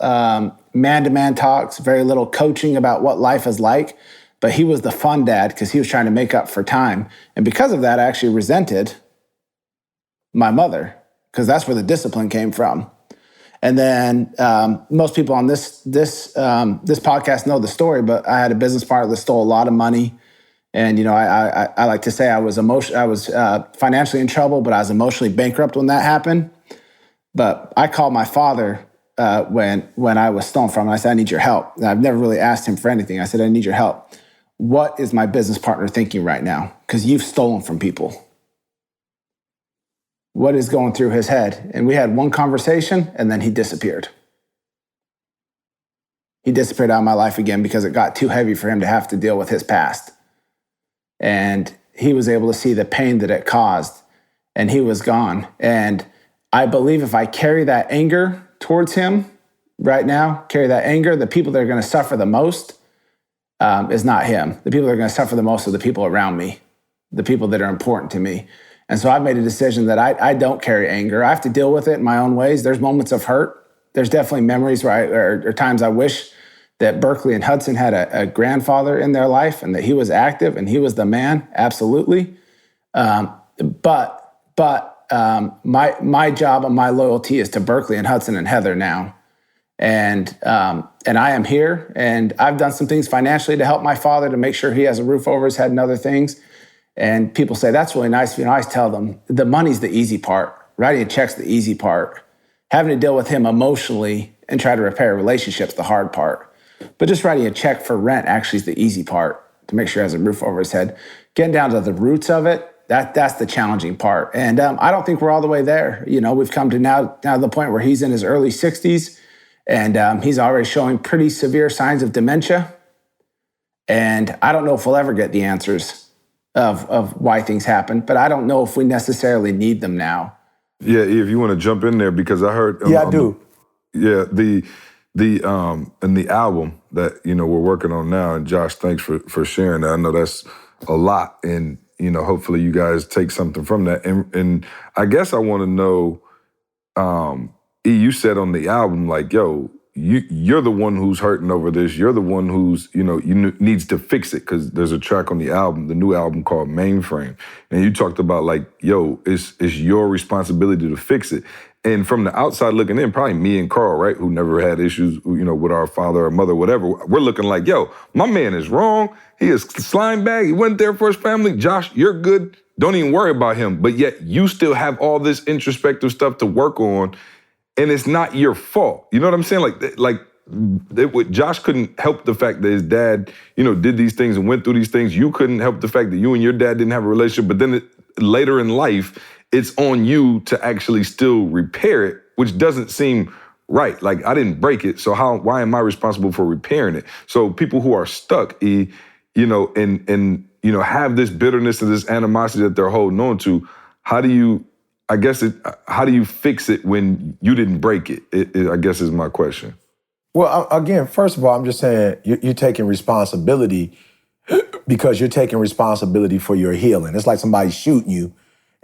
man-to-man talks, very little coaching about what life is like. But he was the fun dad because he was trying to make up for time. And because of that, I actually resented my mother because that's where the discipline came from. And then most people on this podcast know the story, but I had a business partner that stole a lot of money. And, you know, I like to say I was financially in trouble, but I was emotionally bankrupt when that happened. But I called my father when I was stolen from him. I said, I need your help. And I've never really asked him for anything. I said, I need your help. What is my business partner thinking right now? Because you've stolen from people. What is going through his head? And we had one conversation, and then he disappeared. He disappeared out of my life again because it got too heavy for him to have to deal with his past. And he was able to see the pain that it caused, and he was gone. And I believe if I carry that anger towards him right now, the people that are going to suffer the most is not him. The people that are going to suffer the most are the people around me, the people that are important to me. And so I've made a decision that I don't carry anger. I have to deal with it in my own ways. There's moments of hurt. There's definitely memories where or times I wish that Berkeley and Hudson had a grandfather in their life and that he was active and he was the man, absolutely. But my job and my loyalty is to Berkeley and Hudson and Heather now. And I am here, and I've done some things financially to help my father to make sure he has a roof over his head and other things. And people say, that's really nice. You know, I always tell them, the money's the easy part. Writing a check's the easy part. Having to deal with him emotionally and try to repair a relationship's the hard part. But just writing a check for rent actually is the easy part, to make sure he has a roof over his head. Getting down to the roots of it, that's the challenging part. And I don't think we're all the way there. You know, we've come to now the point where he's in his early 60s, and he's already showing pretty severe signs of dementia. And I don't know if we'll ever get the answers of why things happen, but I don't know if we necessarily need them now. Yeah, if you want to jump in there, because I heard... I do. Yeah, and the album that, you know, we're working on now, and Josh, thanks for sharing that. I know that's a lot, and, you know, hopefully you guys take something from that. And I guess I want to know, E, you said on the album, like, yo, you're the one who's hurting over this. You're the one who's, you know, needs to fix it, because there's a track on the album, the new album called Mainframe. And you talked about, like, yo, it's your responsibility to fix it. And from the outside looking in, probably me and Carl, right, who never had issues, you know, with our father or mother, whatever, we're looking like, yo, my man is wrong. He is slime bag. He went there for his family. Josh, you're good. Don't even worry about him. But yet you still have all this introspective stuff to work on, and it's not your fault. You know what I'm saying? Josh couldn't help the fact that his dad, you know, did these things and went through these things. You couldn't help the fact that you and your dad didn't have a relationship. But then later in life, it's on you to actually still repair it, which doesn't seem right. Like, I didn't break it, so why am I responsible for repairing it? So people who are stuck, you know, and you know, have this bitterness and this animosity that they're holding on to, how do you fix it when you didn't break it? I guess is my question. Well, again, first of all, I'm just saying you're taking responsibility because you're taking responsibility for your healing. It's like somebody shooting you,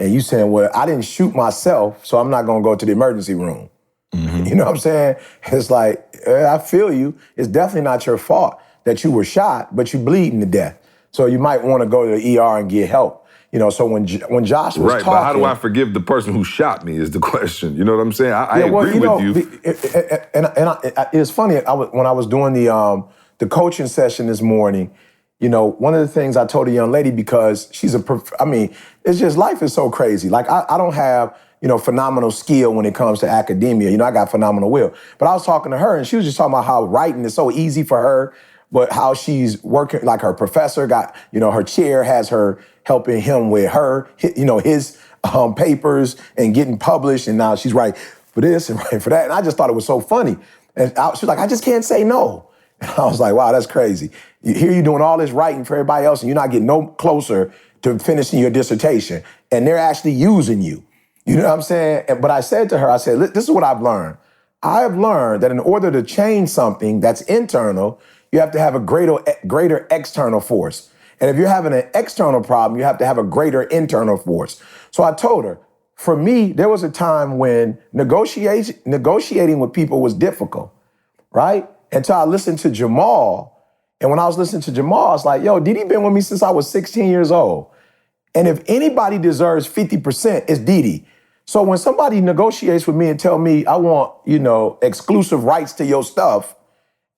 and you saying, well, I didn't shoot myself, so I'm not going to go to the emergency room. Mm-hmm. You know what I'm saying? It's like, I feel you. It's definitely not your fault that you were shot, but you bleeding to death. So you might want to go to the ER and get help. You know, so when Josh was talking... But how do I forgive the person who shot me is the question. You know what I'm saying? I agree with you. It's funny, when I was doing the coaching session this morning, you know, one of the things I told a young lady, because she's it's just, life is so crazy. Like, I don't have, you know, phenomenal skill when it comes to academia. You know, I got phenomenal will. But I was talking to her, and she was just talking about how writing is so easy for her, but how she's working, like her professor got, you know, her chair has her helping him with you know, his papers and getting published. And now she's writing for this and writing for that. And I just thought it was so funny. And she was like, I just can't say no. And I was like, wow, that's crazy. Here you're doing all this writing for everybody else, and you're not getting no closer to finishing your dissertation. And they're actually using you. You know what I'm saying? But I said to her, I said, this is what I've learned. I have learned that in order to change something that's internal, you have to have a greater external force. And if you're having an external problem, you have to have a greater internal force. So I told her, for me, there was a time when negotiating with people was difficult, right? Until I listened to Jamal. And when I was listening to Jamal, I was like, yo, Didi been with me since I was 16 years old. And if anybody deserves 50%, it's Didi. So when somebody negotiates with me and tell me I want, exclusive rights to your stuff,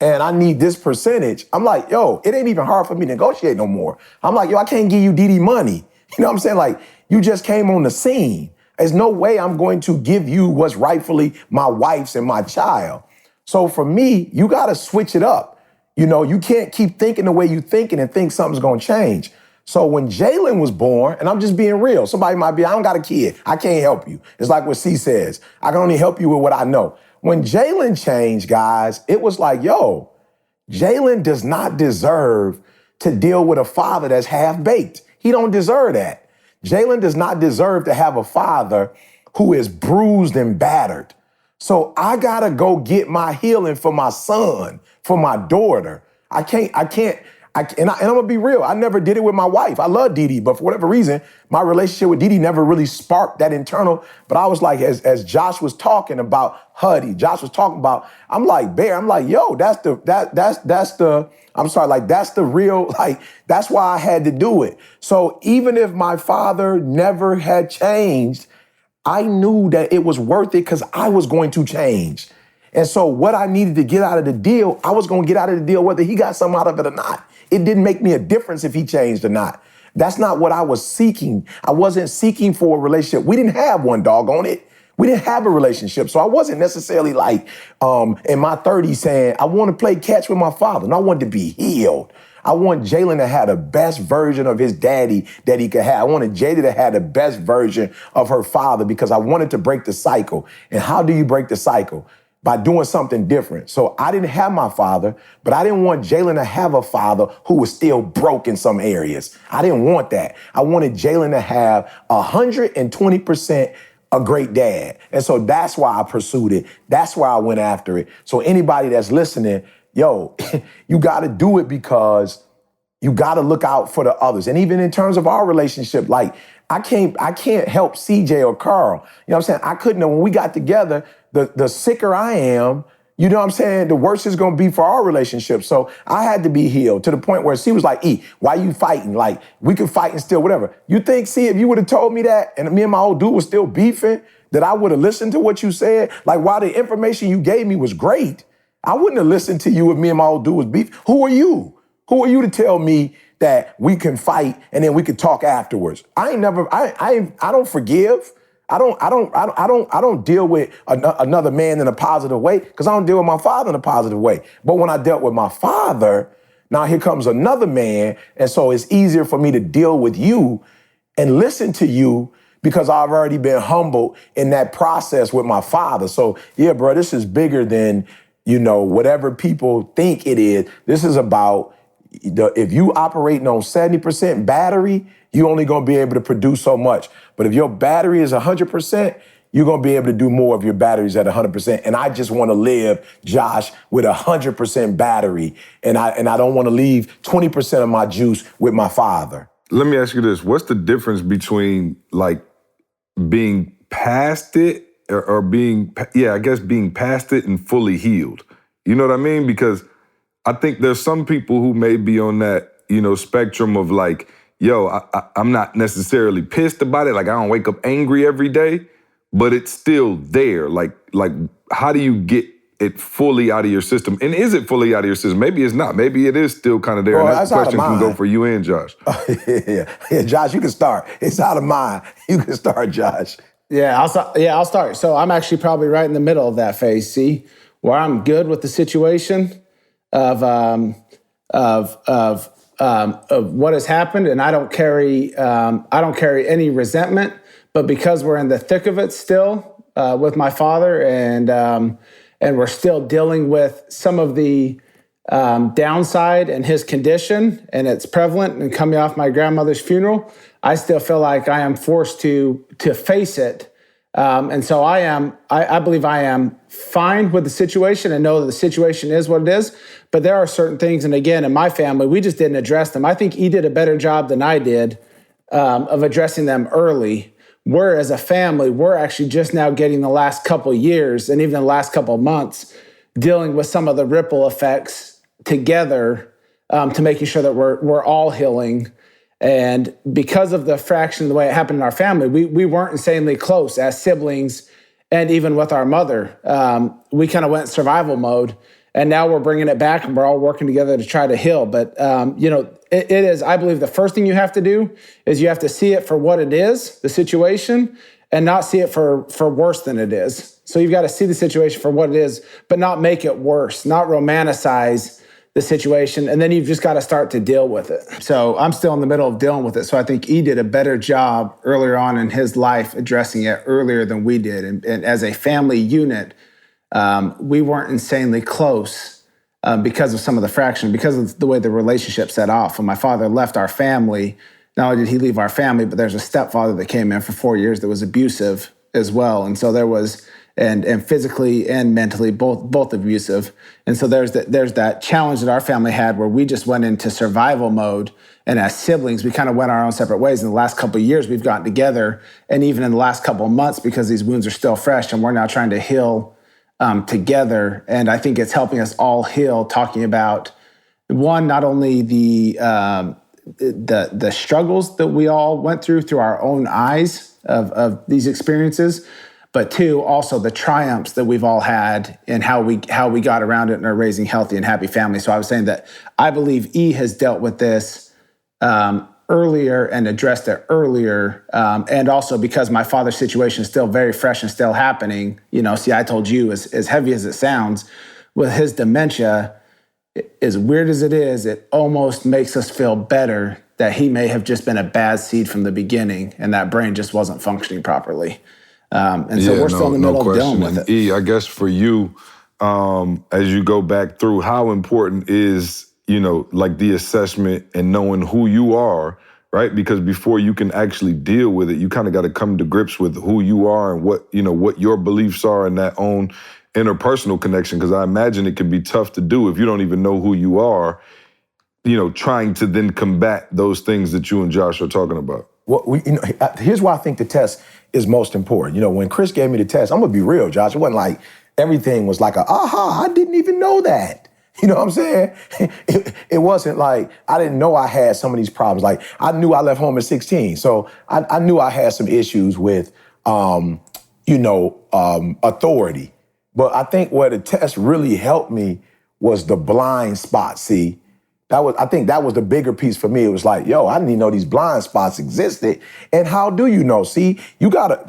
and I need this percentage, I'm like, yo, it ain't even hard for me to negotiate no more. I'm like, yo, I can't give you Didi money. You know what I'm saying? Like, you just came on the scene. There's no way I'm going to give you what's rightfully my wife's and my child. So for me, you got to switch it up. You can't keep thinking the way you're thinking and think something's going to change. So when Jalen was born, and I'm just being real, somebody might be, I don't got a kid. I can't help you. It's like what C says. I can only help you with what I know. When Jalen changed, guys, it was like, yo, Jalen does not deserve to deal with a father that's half-baked. He don't deserve that. Jalen does not deserve to have a father who is bruised and battered. So I gotta go get my healing for my son, for my daughter. And I'm gonna be real, I never did it with my wife. I love Didi, but for whatever reason, my relationship with Didi never really sparked that internal. But I was like, as Josh was talking about Huddy, Josh was talking about, I'm like, Bear, I'm like, yo, that's the real, that's why I had to do it. So even if my father never had changed, I knew that it was worth it because I was going to change. And so what I needed to get out of the deal, I was going to get out of the deal whether he got something out of it or not. It didn't make me a difference if he changed or not. That's not what I was seeking. I wasn't seeking for a relationship. We didn't have one, doggone it. We didn't have a relationship. So I wasn't necessarily like in my 30s saying, I want to play catch with my father. And I wanted to be healed. I want Jalen to have the best version of his daddy that he could have. I wanted Jada to have the best version of her father because I wanted to break the cycle. And how do you break the cycle? By doing something different. So I didn't have my father, but I didn't want Jalen to have a father who was still broke in some areas. I didn't want that. I wanted Jalen to have 120% a great dad. And so that's why I pursued it. That's why I went after it. So anybody that's listening, yo, you got to do it because you got to look out for the others. And even in terms of our relationship, like I can't help CJ or Carl. You know what I'm saying? I couldn't, when we got together, the sicker I am, you know what I'm saying, the worse it's going to be for our relationship. So I had to be healed to the point where C was like, E, why you fighting? Like, we could fight and still whatever. You think, C, if you would have told me that and me and my old dude was still beefing, that I would have listened to what you said? Like, while the information you gave me was great, I wouldn't have listened to you if me and my old dude was beef. Who are you? Who are you to tell me that we can fight and then we can talk afterwards? I don't forgive. I don't deal with another man in a positive way because I don't deal with my father in a positive way. But when I dealt with my father, now here comes another man. And so it's easier for me to deal with you and listen to you because I've already been humbled in that process with my father. So yeah, bro, this is bigger than, whatever people think it is. This is about if you operating on 70% battery, you're only going to be able to produce so much. But if your battery is 100%, you're going to be able to do more if your battery's at 100%. And I just want to live, Josh, with 100% battery. And I don't want to leave 20% of my juice with my father. Let me ask you this. What's the difference between like being past it or being past it and fully healed? You know what I mean? Because I think there's some people who may be on that, spectrum of like, yo, I'm not necessarily pissed about it. Like, I don't wake up angry every day, but it's still there. Like, how do you get it fully out of your system? And is it fully out of your system? Maybe it's not. Maybe it is still kind of there. Well, and that question can go for you and Josh. Yeah, Josh, you can start. It's out of mine. You can start, Josh. Yeah, I'll start. So I'm actually probably right in the middle of that phase, see, where I'm good with the situation of what has happened, and I don't carry any resentment. But because we're in the thick of it still with my father, and we're still dealing with some of the downside and his condition, and it's prevalent and coming off my grandmother's funeral, I still feel like I am forced to face it And so I believe I am fine with the situation and know that the situation is what it is. But there are certain things, and again, in my family, we just didn't address them. I think he did a better job than I did of addressing them early. We're, as a family, we're actually just now getting the last couple of years and even the last couple of months dealing with some of the ripple effects together to making sure that we're all healing. And because of the fraction of the way it happened in our family, we weren't insanely close as siblings, and even with our mother. We kind of went survival mode, and now we're bringing it back, and we're all working together to try to heal. But, it is, I believe the first thing you have to do is you have to see it for what it is, the situation, and not see it for worse than it is. So you've got to see the situation for what it is, but not make it worse, not romanticize the situation, and then you've just got to start to deal with it. So I'm still in the middle of dealing with it. So I think he did a better job earlier on in his life addressing it earlier than we did. And as a family unit, we weren't insanely close because of some of the fraction, because of the way the relationship set off. When my father left our family, not only did he leave our family, but there's a stepfather that came in for 4 years that was abusive as well. And so there was, and physically and mentally, both abusive. And so there's that challenge that our family had where we just went into survival mode. And as siblings, we kind of went our own separate ways. In the last couple of years, we've gotten together. And even in the last couple of months, because these wounds are still fresh and we're now trying to heal together. And I think it's helping us all heal, talking about, one, not only the struggles that we all went through our own eyes of these experiences, but two, also the triumphs that we've all had and how we got around it and are raising healthy and happy families. So I was saying that I believe E has dealt with this earlier and addressed it earlier. And also because my father's situation is still very fresh and still happening. See, I told you, as heavy as it sounds, with his dementia, as weird as it is, it almost makes us feel better that he may have just been a bad seed from the beginning and that brain just wasn't functioning properly. And so we're still in the middle of dealing with it. E, I guess for you, as you go back through, how important is, like the assessment and knowing who you are, right? Because before you can actually deal with it, you kind of got to come to grips with who you are and what your beliefs are in that own interpersonal connection. Because I imagine it can be tough to do if you don't even know who you are, trying to then combat those things that you and Josh are talking about. Well, here's why I think the test is most important. When Chris gave me the test, I'm gonna be real, Josh. It wasn't like everything was like aha, I didn't even know that. You know what I'm saying? It wasn't like I didn't know I had some of these problems. Like I knew I left home at 16, so I knew I had some issues with, authority. But I think where the test really helped me was the blind spot. See, I think that was the bigger piece for me. It was like, I didn't even know these blind spots existed. And how do you know? See, you gotta,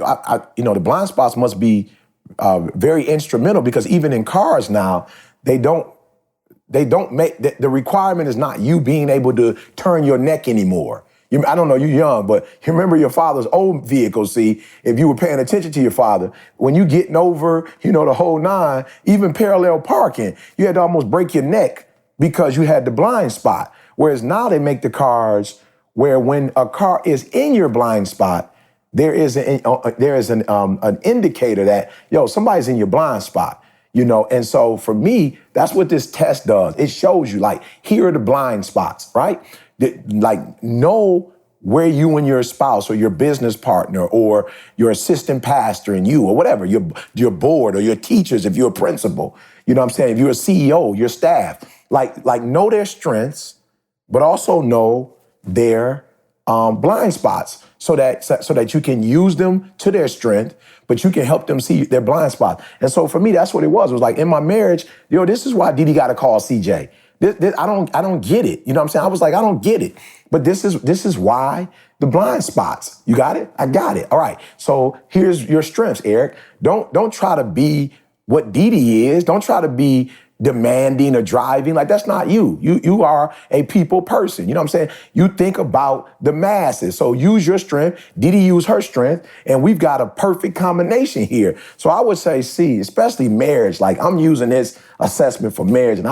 the blind spots must be very instrumental because even in cars now, they don't make, the requirement is not you being able to turn your neck anymore. I don't know, you're young, but you remember your father's old vehicle, see, if you were paying attention to your father, when you getting over, the whole nine, even parallel parking, you had to almost break your neck because you had the blind spot. Whereas now they make the cars where when a car is in your blind spot, there is an indicator that, somebody's in your blind spot, And so for me, that's what this test does. It shows you, like, here are the blind spots, right? Like, know where you and your spouse or your business partner or your assistant pastor and you or whatever, your board or your teachers, if you're a principal, you know what I'm saying? If you're a CEO, your staff, like know their strengths, but also know their blind spots so that you can use them to their strength, but you can help them see their blind spot. And so for me, that's what it was. It was like in my marriage, this is why Didi got to call CJ. I don't get it. You know what I'm saying? I was like, I don't get it. But this is why the blind spots. You got it? I got it. All right. So here's your strengths, Eric. Don't try to be what Didi is. Don't try to be demanding or driving. Like, that's not you. You are a people person. You know what I'm saying? You think about the masses. So use your strength. Didi use her strength. And we've got a perfect combination here. So I would say, see, especially marriage, like I'm using this assessment for marriage. And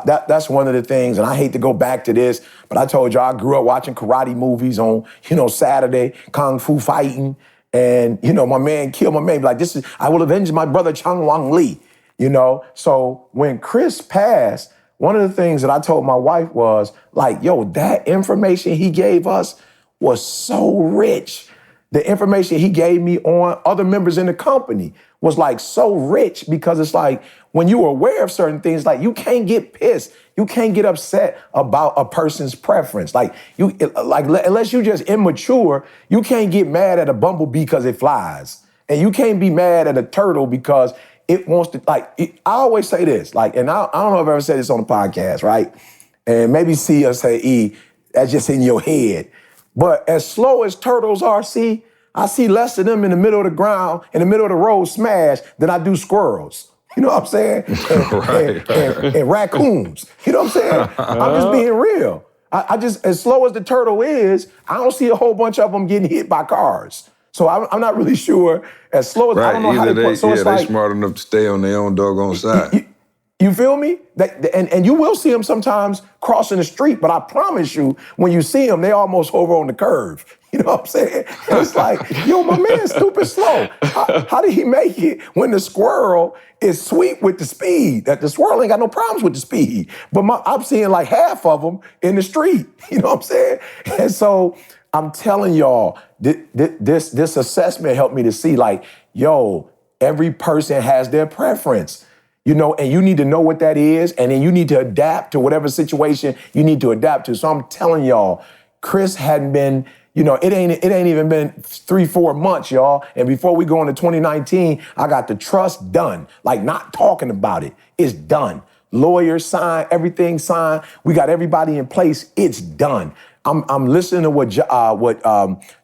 that's one of the things, and I hate to go back to this, but I told you I grew up watching karate movies on, Saturday, kung fu fighting. And, you know, my man killed my man. Like, I will avenge my brother Chang Wang Lee, you know? So when Chris passed, one of the things that I told my wife was like, yo, that information he gave us was so rich. The information he gave me on other members in the company was like so rich, because it's like when you're aware of certain things, like you can't get pissed. You can't get upset about a person's preference. Like unless you're just immature, you can't get mad at a bumblebee because it flies. And you can't be mad at a turtle because it wants to, I always say this, like, and I don't know if I've ever said this on the podcast, right? And maybe C or say E, that's just in your head. But as slow as turtles are, C, I see less of them in the middle of the ground, in the middle of the road smash, than I do squirrels. You know what I'm saying? And raccoons. You know what I'm saying? I'm just being real. I just, as slow as the turtle is, I don't see a whole bunch of them getting hit by cars. So I'm not really sure. As slow as, I don't know how they put. So it's they like, smart enough to stay on their own doggone side. You feel me? And you will see them sometimes crossing the street, but I promise you, when you see them, they almost over on the curve. You know what I'm saying? And it's like, yo, my man's stupid slow. How did he make it when the squirrel is sweet with the speed? That the squirrel ain't got no problems with the speed. But I'm seeing like half of them in the street. You know what I'm saying? And so I'm telling y'all, this assessment helped me to see like, yo, every person has their preference. You know, and you need to know what that is, and then you need to adapt to whatever situation you need to adapt to. So I'm telling y'all, Chris hadn't been, you know, it ain't even been 3-4 months, y'all. And before we go into 2019, I got the trust done. Like, not talking about it. It's done. Lawyers signed, everything signed. We got everybody in place. It's done. I'm listening to what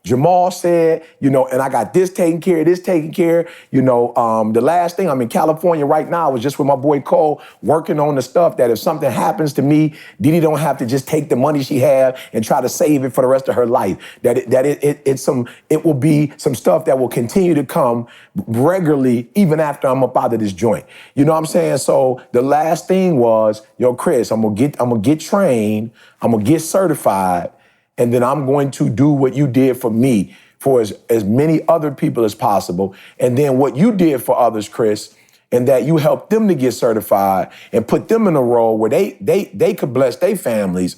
Jamal said, you know, and I got this taken care of, you know. The last thing, I'm in California right now. I was just with my boy Cole working on the stuff that if something happens to me, Didi don't have to just take the money she have and try to save it for the rest of her life. It will be some stuff that will continue to come regularly even after I'm up out of this joint. You know what I'm saying? So the last thing was, yo, Chris, I'm gonna get trained, I'm gonna get certified, and then I'm going to do what you did for me, for as many other people as possible. And then what you did for others, Chris, and that you helped them to get certified and put them in a role where they could bless their families.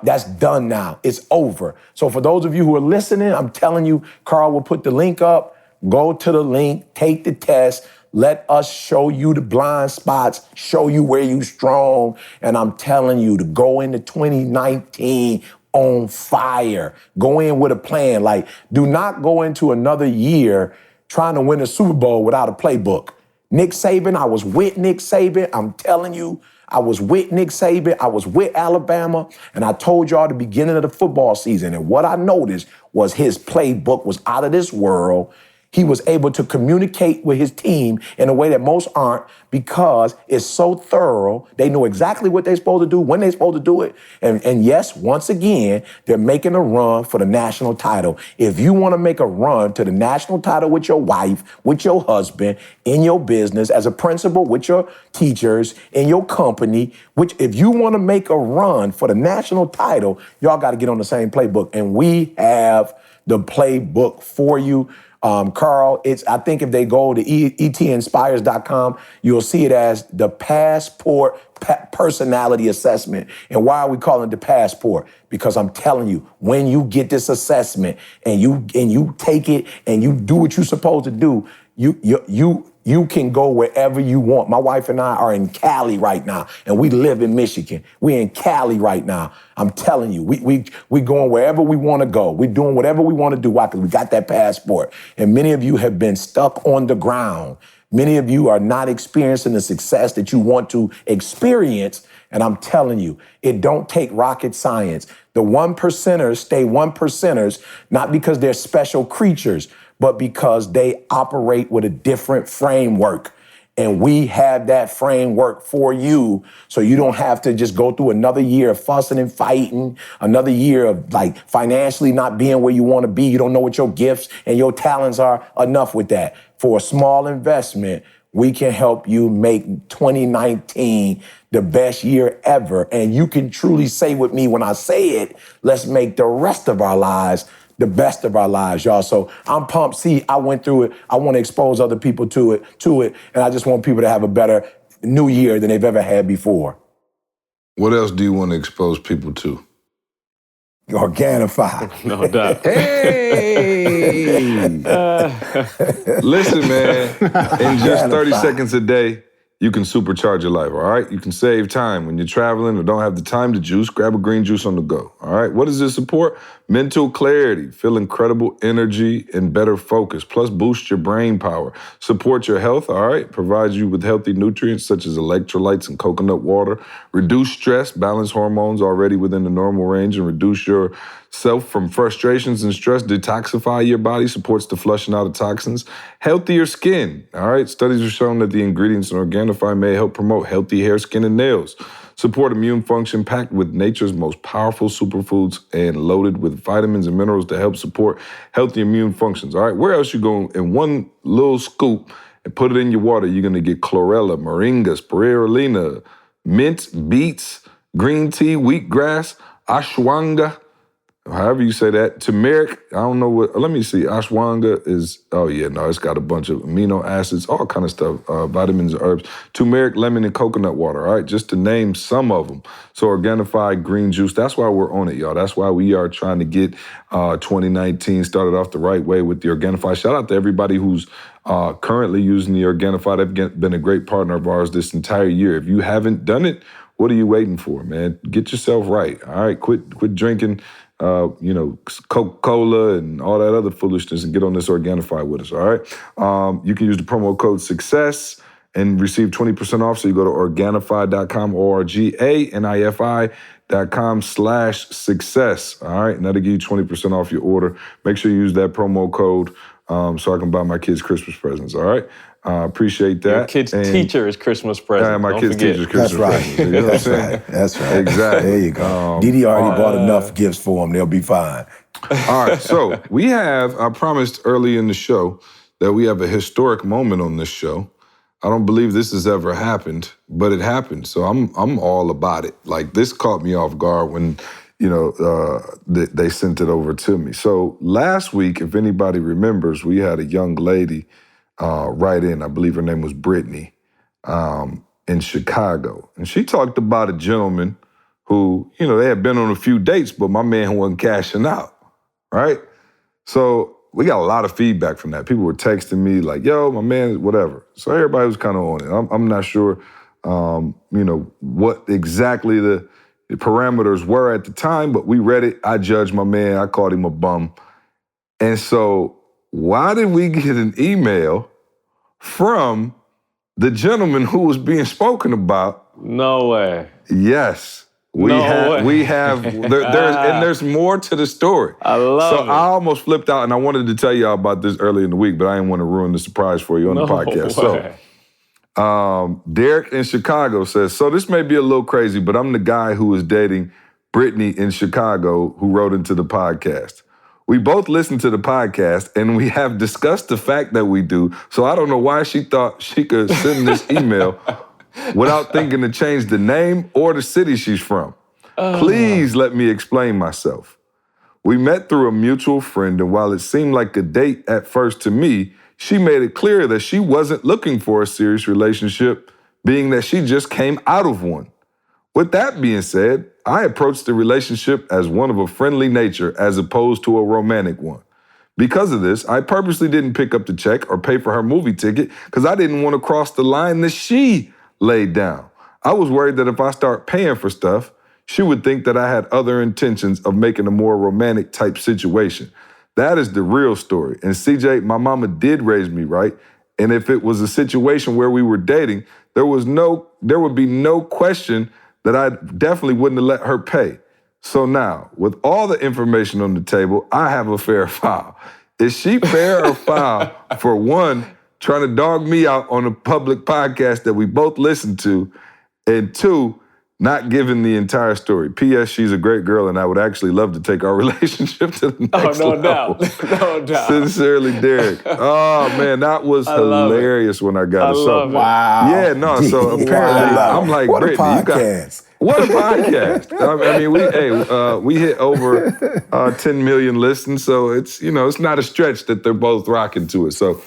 That's done now. It's over. So for those of you who are listening, I'm telling you, Carl will put the link up. Go to the link, take the test. Let us show you the blind spots, show you where you strong. And I'm telling you to go into 2019 on fire. Go in with a plan. Like, do not go into another year trying to win a Super Bowl without a playbook. Nick Saban, I was with Nick Saban. I'm telling you, I was with Nick Saban. I was with Alabama. And I told y'all at the beginning of the football season, and what I noticed was his playbook was out of this world. He was able to communicate with his team in a way that most aren't, because it's so thorough. They know exactly what they're supposed to do, when they're supposed to do it. And yes, once again, they're making a run for the national title. If you want to make a run to the national title with your wife, with your husband, in your business, as a principal, with your teachers, in your company, if you want to make a run for the national title, y'all got to get on the same playbook. And we have the playbook for you. Carl, I think if they go to etinspires.com, you'll see it as the Passport Personality Assessment. And why are we calling it the Passport? Because I'm telling you, when you get this assessment and you take it and you do what you're supposed to do, you can go wherever you want. My wife and I are in Cali right now, and we live in Michigan. We're in Cali right now. I'm telling you, we going wherever we want to go. We're doing whatever we want to do. Why? Because we got that passport. And many of you have been stuck on the ground. Many of you are not experiencing the success that you want to experience. And I'm telling you, it don't take rocket science. The 1%ers stay 1%ers, not because they're special creatures, but because they operate with a different framework. And we have that framework for you, so you don't have to just go through another year of fussing and fighting, another year of like financially not being where you want to be. You don't know what your gifts and your talents are. Enough with that. For a small investment, we can help you make 2019 the best year ever. And you can truly say with me when I say it, let's make the rest of our lives the best of our lives, y'all. So I'm pumped. See, I went through it. I want to expose other people to it, and I just want people to have a better new year than they've ever had before. What else do you want to expose people to? Organifi. No doubt. Hey! Listen, man, in just 30 seconds a day, you can supercharge your life, all right? You can save time when you're traveling or don't have the time to juice. Grab a green juice on the go, all right? What does it support? Mental clarity, feel incredible energy and better focus, plus boost your brain power. Support your health, all right? Provides you with healthy nutrients such as electrolytes and coconut water. Reduce stress, balance hormones already within the normal range, and reduce yourself from frustrations and stress. Detoxify your body, supports the flushing out of toxins. Healthier skin, all right? Studies have shown that the ingredients in Organifi may help promote healthy hair, skin, and nails. Support immune function, packed with nature's most powerful superfoods and loaded with vitamins and minerals to help support healthy immune functions, all right? Where else you go in one little scoop and put it in your water, you're gonna get chlorella, moringa, spirulina, mint, beets, green tea, wheatgrass, ashwagandha, however you say that, turmeric, I don't know what, let me see, ashwagandha is, it's got a bunch of amino acids, all kind of stuff, vitamins, herbs, turmeric, lemon, and coconut water, all right, just to name some of them. So Organifi green juice, that's why we're on it, y'all. That's why we are trying to get 2019 started off the right way with the Organifi. Shout out to everybody who's currently using the Organifi. They've been a great partner of ours this entire year. If you haven't done it, what are you waiting for, man? Get yourself right, all right? Quit drinking Coca-Cola and all that other foolishness and get on this Organifi with us, all right? You can use the promo code SUCCESS and receive 20% off. So you go to Organifi.com, Organifi.com/success, all right? And that'll give you 20% off your order. Make sure you use that promo code so I can buy my kids Christmas presents, all right? Appreciate that. Your kid's teacher's Christmas present. Yeah, my Don't kid's forget. teacher's Christmas present. You know what I'm saying? That's right. Exactly. There you go. Didi already bought enough gifts for them. They'll be fine. All right, so I promised early in the show that we have a historic moment on this show. I don't believe this has ever happened, but it happened. So I'm all about it. Like, this caught me off guard when, they sent it over to me. So last week, if anybody remembers, we had a young lady write in, I believe her name was Brittany, in Chicago. And she talked about a gentleman who, they had been on a few dates, but my man wasn't cashing out, right? So we got a lot of feedback from that. People were texting me like, yo, my man, whatever. So everybody was kind of on it. I'm not sure, what exactly the parameters were at the time, but we read it. I judged my man. I called him a bum. And so why did we get an email from the gentleman who was being spoken about? No way. Yes. There's more to the story. I love it. So I almost flipped out, and I wanted to tell y'all about this earlier in the week, but I didn't want to ruin the surprise for you on the podcast. Way. So Derek in Chicago says, so this may be a little crazy, but I'm the guy who was dating Brittany in Chicago who wrote into the podcast. We both listen to the podcast, and we have discussed the fact that we do, so I don't know why she thought she could send this email without thinking to change the name or the city she's from. Please let me explain myself. We met through a mutual friend, and while it seemed like a date at first to me, she made it clear that she wasn't looking for a serious relationship, being that she just came out of one. With that being said, I approached the relationship as one of a friendly nature as opposed to a romantic one. Because of this, I purposely didn't pick up the check or pay for her movie ticket because I didn't want to cross the line that she laid down. I was worried that if I start paying for stuff, she would think that I had other intentions of making a more romantic type situation. That is the real story. And CJ, my mama did raise me right. And if it was a situation where we were dating, there would be no question that I definitely wouldn't have let her pay. So now, with all the information on the table, I have a fair foul. Is she fair or foul for one, trying to dog me out on a public podcast that we both listen to, and two, not giving the entire story? P.S. She's a great girl, and I would actually love to take our relationship to the next level. No doubt. Sincerely, Derek. Oh, man, that was hilarious when I got it. Wow. Yeah, no, so apparently, I'm like, what Brittany, a podcast. What a podcast! I mean, we hit over 10 million listens, so it's not a stretch that they're both rocking to it. So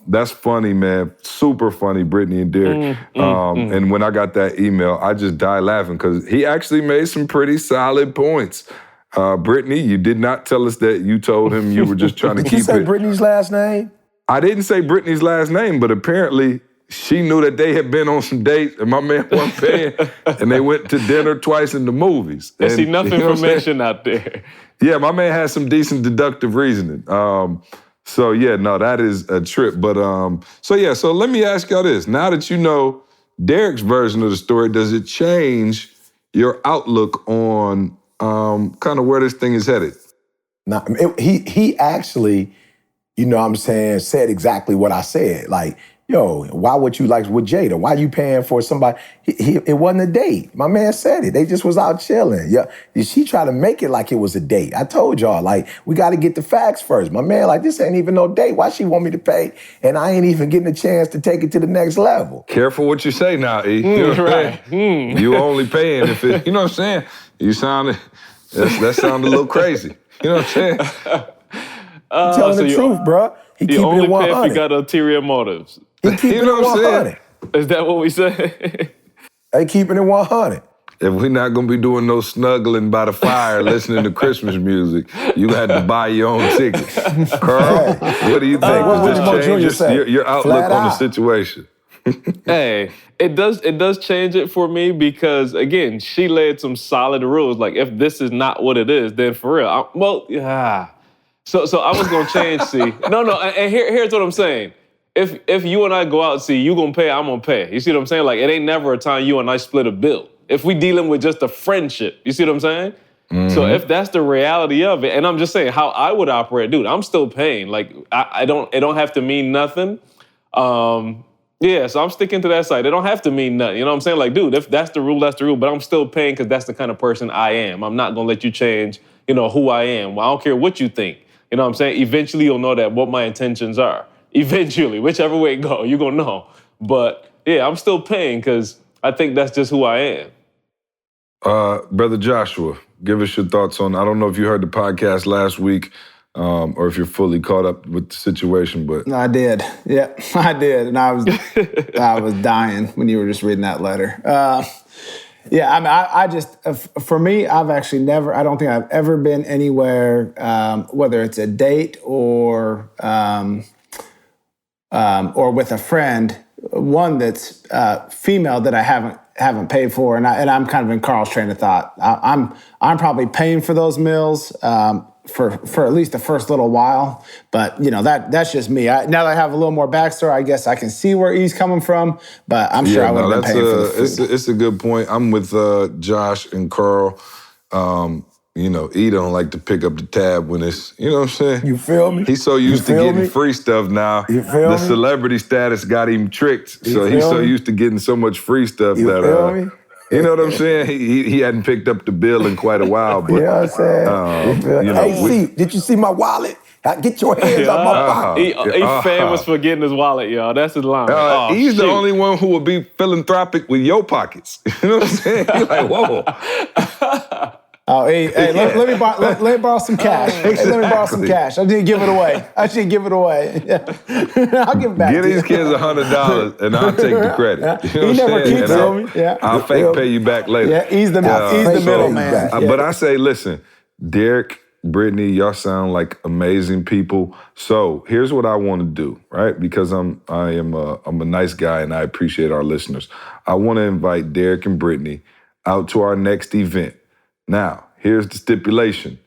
that's funny, man. Super funny, Brittany and Derek. And when I got that email, I just died laughing because he actually made some pretty solid points. Brittany, you did not tell us that you told him you were just trying to keep it. Did you say Brittany's last name? I didn't say Brittany's last name, but apparently she knew that they had been on some dates and my man wasn't paying, and they went to dinner twice in the movies. I see enough information out there. Yeah, my man has some decent deductive reasoning. So yeah, no, that is a trip. But so let me ask y'all this. Now that you know Derek's version of the story, does it change your outlook on kind of where this thing is headed? No, he actually, said exactly what I said. Like, yo, why would you like with Jada? Why you paying for somebody? It wasn't a date. My man said it. They just was out chilling. Yeah, she tried to make it like it was a date. I told y'all, like, we got to get the facts first. My man, like, this ain't even no date. Why she want me to pay? And I ain't even getting a chance to take it to the next level. Careful what you say now, E. Right. You only paying if it, you know what I'm saying? You sounded, that sounded a little crazy. You know what I'm saying? Telling the truth, bro. He keeping only it 100. pay if you got ulterior motives. He keeping You know it what I'm saying? 100. Is that what we say? They keeping it 100. If we're not gonna be doing no snuggling by the fire, listening to Christmas music, you had to buy your own tickets. Carl, what do you think? What Does Junior this say? change your outlook Flat on the out. situation? Hey, it does change it for me because, again, she laid some solid rules. Like, if this is not what it is, then for real, So I was gonna change, see. No, and here's what I'm saying. If you and I go out, see, you gonna pay, I'm gonna pay. You see what I'm saying? Like, it ain't never a time you and I split a bill. If we dealing with just a friendship, you see what I'm saying? Mm-hmm. So if that's the reality of it, and I'm just saying how I would operate, dude, I'm still paying. Like, it don't have to mean nothing. Yeah, so I'm sticking to that side. It don't have to mean nothing. You know what I'm saying? Like, dude, if that's the rule, that's the rule. But I'm still paying because that's the kind of person I am. I'm not gonna let you change, who I am. Well, I don't care what you think. You know what I'm saying? Eventually you'll know that what my intentions are. Eventually, whichever way it go, you're gonna know. But yeah, I'm still paying because I think that's just who I am. Brother Joshua, give us your thoughts on, I don't know if you heard the podcast last week or if you're fully caught up with the situation, but. I did. Yeah, I did. And I was dying when you were just reading that letter. Yeah, I mean, I just, for me, I don't think I've ever been anywhere, whether it's a date or with a friend, one that's female that I haven't paid for, and I'm kind of in Carl's train of thought. I'm probably paying for those meals for at least the first little while, but that's just me. Now that I have a little more backstory, I guess I can see where he's coming from, but I'm sure I would have been paying for the food. It's a good point. I'm with Josh and Carl. E don't like to pick up the tab when it's, you know what I'm saying? You feel me? He's so used to getting free stuff now. You feel the me? celebrity status got him tricked. You So he's feel so me? used to getting so much free stuff You that, feel me? you know what I'm saying? He hadn't picked up the bill in quite a while. But, You know what I'm saying? Hey, did you see my wallet? Get your hands out my pocket. Each fan was forgetting his wallet, y'all. That's his line. He's the only one who will be philanthropic with your pockets. You know what I'm saying? You're like, whoa. Oh, hey, let me borrow some cash. Hey, let me borrow some cash. I didn't give it away. Yeah. I'll give it back. Give these kids $100 and I'll take the credit. You know He what never I'm saying? keeps And it. Yeah. I'll fake pay you back later. Yeah, he's the middleman. But I say, listen, Derek, Brittany, y'all sound like amazing people. So here's what I want to do, right? Because I'm a nice guy and I appreciate our listeners. I want to invite Derek and Brittany out to our next event. Now, here's the stipulation.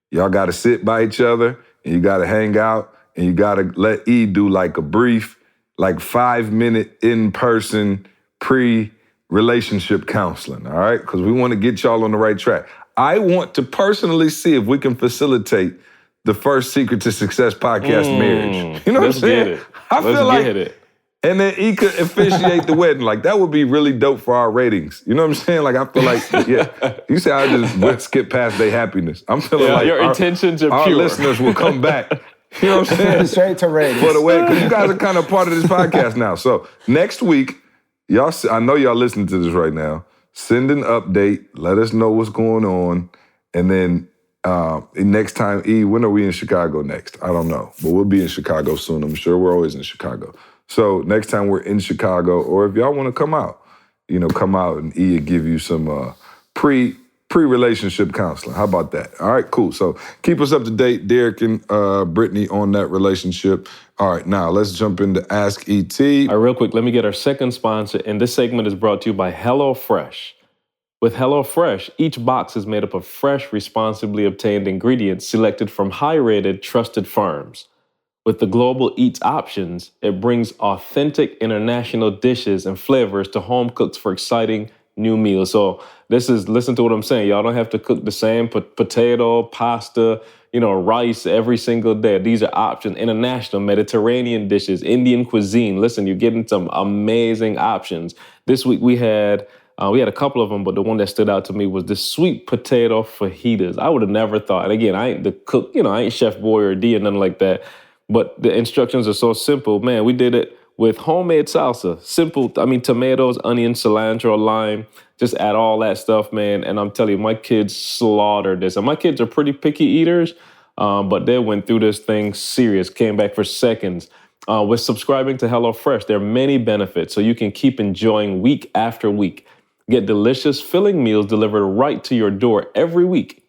Y'all got to sit by each other, and you got to hang out, and you got to let E do like a brief, 5-minute in-person pre-relationship counseling, all right? Because we want to get y'all on the right track. I want to personally see if we can facilitate the first Secret to Success podcast marriage. You know what I'm saying? Get it. Let's get it. And then he could officiate the wedding. That would be really dope for our ratings. You know what I'm saying? I feel like, yeah. You say I just went skip past their happiness. I'm feeling like your intentions are our pure. listeners will come back. You know what I'm saying? Straight to ratings. For the wedding, because you guys are kind of part of this podcast now. So next week, I know y'all listening to this right now. Send an update. Let us know what's going on. And then next time, when are we in Chicago next? I don't know. But we'll be in Chicago soon. I'm sure we're always in Chicago. So next time we're in Chicago, or if y'all want to come out, come out and will give you some pre-relationship counseling. How about that? All right, cool. So keep us up to date, Derek and Brittany, on that relationship. All right, now let's jump into Ask ET. All right, real quick, let me get our second sponsor. And this segment is brought to you by HelloFresh. With HelloFresh, each box is made up of fresh, responsibly obtained ingredients selected from high-rated, trusted farms. With the global eats options, it brings authentic international dishes and flavors to home cooks for exciting new meals. So listen to what I'm saying. Y'all don't have to cook the same potato, pasta, rice every single day. These are options, international, Mediterranean dishes, Indian cuisine. Listen, you're getting some amazing options. This week we had a couple of them, but the one that stood out to me was the sweet potato fajitas. I would have never thought. And again, I ain't the cook, I ain't Chef Boy or D or nothing like that. But the instructions are so simple. Man, we did it with homemade salsa. Simple, tomatoes, onions, cilantro, lime. Just add all that stuff, man. And I'm telling you, my kids slaughtered this. And my kids are pretty picky eaters, but they went through this thing serious, came back for seconds. With subscribing to HelloFresh, there are many benefits, so you can keep enjoying week after week. Get delicious, filling meals delivered right to your door every week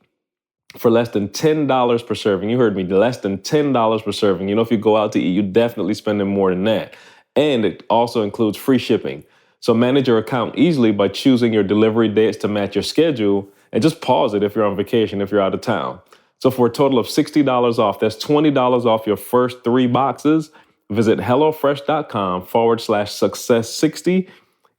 for less than $10 per serving. You heard me, less than $10 per serving. If you go out to eat, you're definitely spending more than that. And it also includes free shipping. So manage your account easily by choosing your delivery dates to match your schedule, and just pause it if you're on vacation, if you're out of town. So for a total of $60 off, that's $20 off your first 3 boxes. Visit HelloFresh.com/success60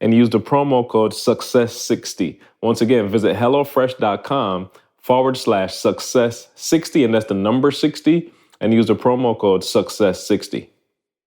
and use the promo code success60. Once again, visit HelloFresh.com/success60, and that's the number 60, and use the promo code success60.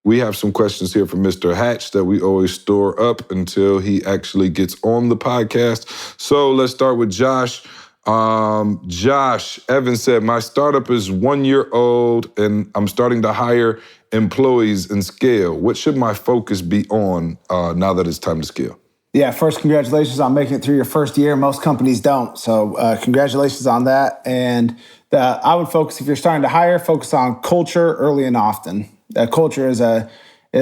We have some questions here from Mr. Hatch that we always store up until he actually gets on the podcast. So let's start with Josh. Josh, Evan said, my startup is 1 year old and I'm starting to hire employees and scale. What should my focus be on now that it's time to scale? Yeah, first, congratulations on making it through your first year. Most companies don't. So congratulations on that. And I would focus, if you're starting to hire, focus on culture early and often. Culture is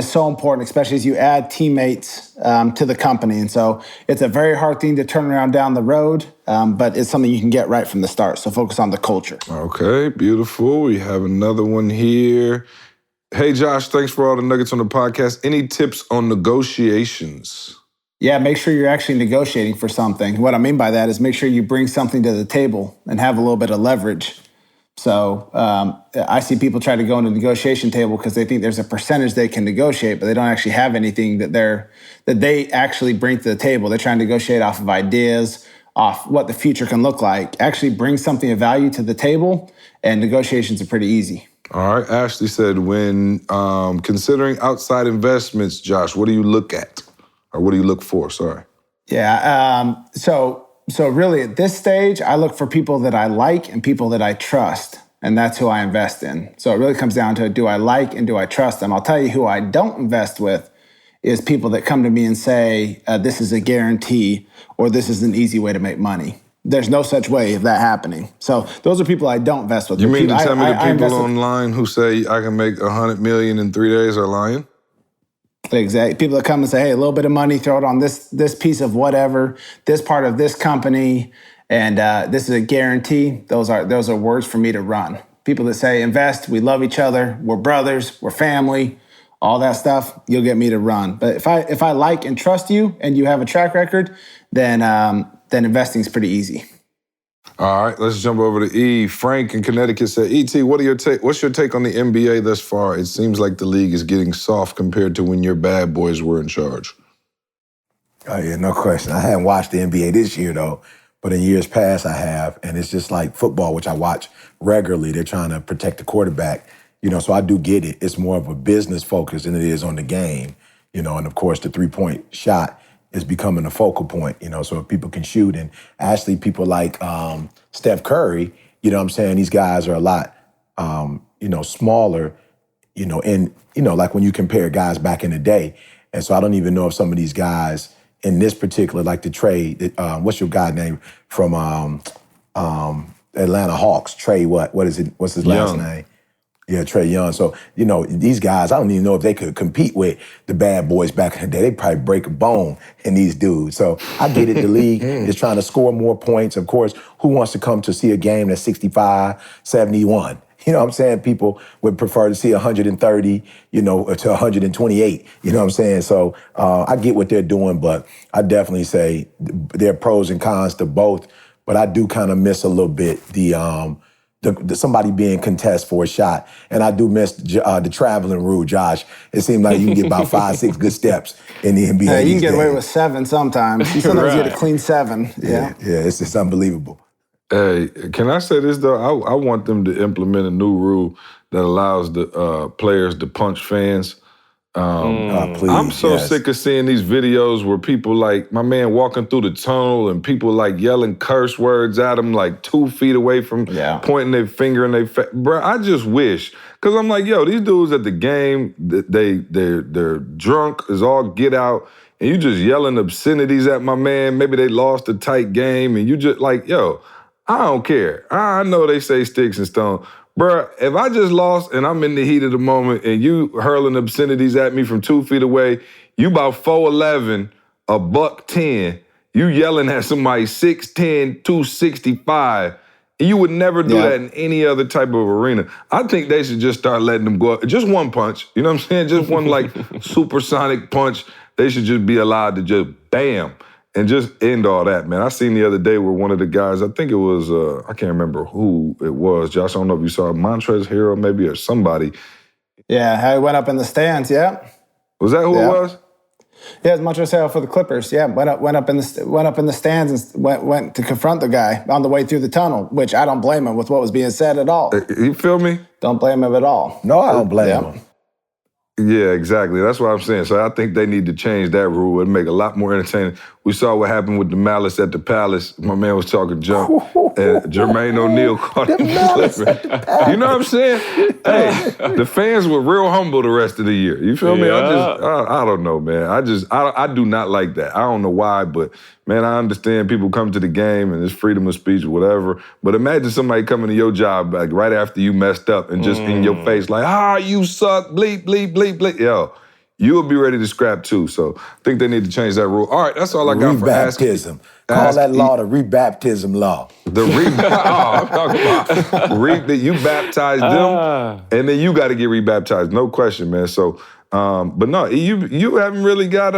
so important, especially as you add teammates to the company. And so it's a very hard thing to turn around down the road, but it's something you can get right from the start. So focus on the culture. Okay, beautiful. We have another one here. Hey, Josh, thanks for all the nuggets on the podcast. Any tips on negotiations? Yeah, make sure you're actually negotiating for something. What I mean by that is make sure you bring something to the table and have a little bit of leverage. So I see people try to go on a negotiation table because they think there's a percentage they can negotiate, but they don't actually have anything that they actually bring to the table. They're trying to negotiate off of ideas, off what the future can look like. Actually bring something of value to the table, and negotiations are pretty easy. All right. Ashley said, when considering outside investments, Josh, what do you look at? Or what do you look for? Sorry. Yeah. So really at this stage, I look for people that I like and people that I trust, and that's who I invest in. So it really comes down to, do I like and do I trust them? I'll tell you who I don't invest with is people that come to me and say, this is a guarantee, or this is an easy way to make money. There's no such way of that happening. So those are people I don't invest with. You mean to tell me the people online who say I can make $100 million in 3 days are lying? Exactly. People that come and say, hey, a little bit of money, throw it on this piece of whatever, this part of this company, and this is a guarantee. Those are words for me to run. People that say, invest, we love each other, we're brothers, we're family, all that stuff, you'll get me to run. But if I like and trust you and you have a track record, then investing is pretty easy. All right, let's jump over to E. Frank in Connecticut said, E.T., what's your take on the NBA thus far? It seems like the league is getting soft compared to when your bad boys were in charge. Oh, yeah, no question. I haven't watched the NBA this year, though, but in years past I have, and it's just like football, which I watch regularly. They're trying to protect the quarterback, so I do get it. It's more of a business focus than it is on the game, and of course the three-point shot is becoming a focal point, so if people can shoot. And actually people like Steph Curry, these guys are a lot, smaller, and, like when you compare guys back in the day. And so I don't even know if some of these guys, in this particular, like the trade, what's your guy name from Atlanta Hawks? Trey what is it? What's his last name? Yeah, Trae Young. So, these guys, I don't even know if they could compete with the bad boys back in the day. They'd probably break a bone in these dudes. So I get it. The league is trying to score more points. Of course, who wants to come to see a game that's 65, 71? You know what I'm saying? People would prefer to see 130, to 128. You know what I'm saying? So I get what they're doing, but I definitely say there are pros and cons to both. But I do kind of miss a little bit the somebody being contest for a shot. And I do miss the traveling rule, Josh. It seems like you can get about 5, 6 good steps in the NBA. Yeah, you can get away with 7 sometimes. You sometimes get a clean 7. Yeah, it's just unbelievable. Hey, can I say this, though? I want them to implement a new rule that allows the players to punch fans. Please, I'm so sick of seeing these videos where people like my man walking through the tunnel and people like yelling curse words at him like 2 feet away from pointing their finger in their face. Bro, I just wish, because I'm like, yo, these dudes at the game, they're drunk as all get out, and you just yelling obscenities at my man. Maybe they lost a tight game, and you just like, yo, I don't care. I know they say sticks and stones. Bruh, if I just lost and I'm in the heat of the moment and you hurling obscenities at me from 2 feet away, you about 4'11", $110, you yelling at somebody 6'10", 265, and you would never do that in any other type of arena. I think they should just start letting them go up. Just one punch, you know what I'm saying? Just one like supersonic punch. They should just be allowed to just bam. And just end all that, man. I seen the other day where one of the guys, I think it was, I can't remember who it was. Josh, I don't know if you saw Montrezl Harrell maybe or somebody. Yeah, how he went up in the stands, Was that who it was? Yeah, it was Montrezl Harrell for the Clippers. Yeah, went up in the stands and went to confront the guy on the way through the tunnel, which I don't blame him with what was being said at all. You feel me? Don't blame him at all. No, I don't blame him. Yeah, exactly. That's what I'm saying. So I think they need to change that rule and make it a lot more entertaining. We saw what happened with the Malice at the Palace. My man was talking junk, and Jermaine O'Neal caught him slipping. You know what I'm saying? Hey, the fans were real humble the rest of the year. You feel me? I don't know, man. I do not like that. I don't know why, but man, I understand people come to the game and there's freedom of speech or whatever. But imagine somebody coming to your job like right after you messed up and just in your face like, you suck, bleep, bleep, bleep, bleep. Yo, you'll be ready to scrap too. So I think they need to change that rule. All right, that's all I got for asking. Call that law the rebaptism law. The I'm talking about you baptize them, and then you got to get rebaptized. No question, man. So, but no, you haven't really got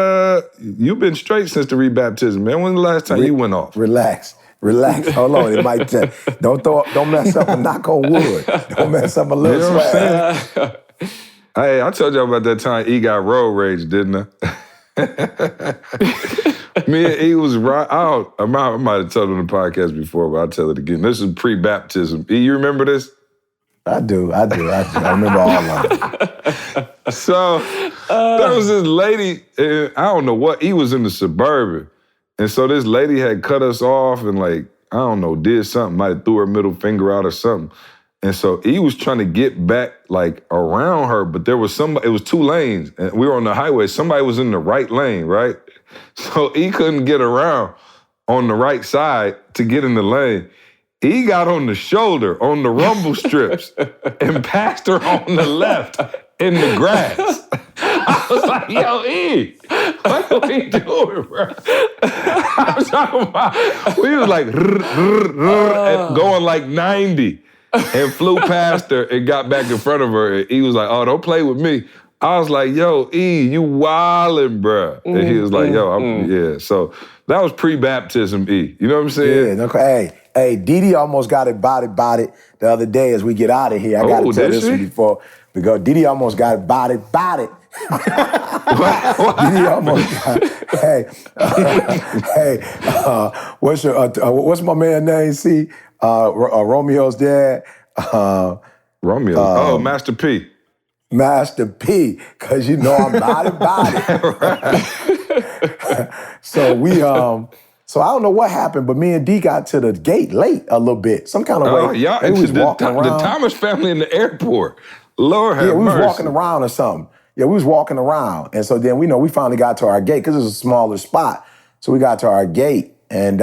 you've been straight since the rebaptism, man. When's the last time you went off? Relax. Hold on, it might don't mess up a knock on wood. Don't mess up a little swag. Hey, I told y'all about that time E got road rage, didn't I? Me and E was right out. I might have told him the podcast before, but I'll tell it again. This is pre-baptism. E, you remember this? I do. I remember all of it. So there was this lady, and I don't know what, E was in the Suburban. And so this lady had cut us off and like, I don't know, did something, might have threw her middle finger out or something. And so he was trying to get back like around her, but there was somebody, it was 2 lanes and we were on the highway. Somebody was in the right lane, right? So he couldn't get around on the right side to get in the lane. He got on the shoulder, on the rumble strips and passed her on the left in the grass. I was like, yo, E, what are we doing, bro? I was talking about, we was like, going like 90. And flew past her and got back in front of her. And he was like, oh, don't play with me. I was like, yo, E, you wildin', bruh. And he was like, yeah. So that was pre-baptism, E. You know what I'm saying? Yeah. Hey, Didi almost got it bodied the other day as we get out of here. I got to tell this one before we go. Didi almost got it bodied. Didi almost got what's my man's name, C? Romeo's dad. Romeo. Master P. Master P, because you know I'm body. So so I don't know what happened, but me and D got to the gate late a little bit, some kind of way. Y'all into the Thomas family in the airport. Lord have mercy. Yeah, we was walking around or something. Yeah, we was walking around. And so then we finally got to our gate because it was a smaller spot. So we got to our gate, and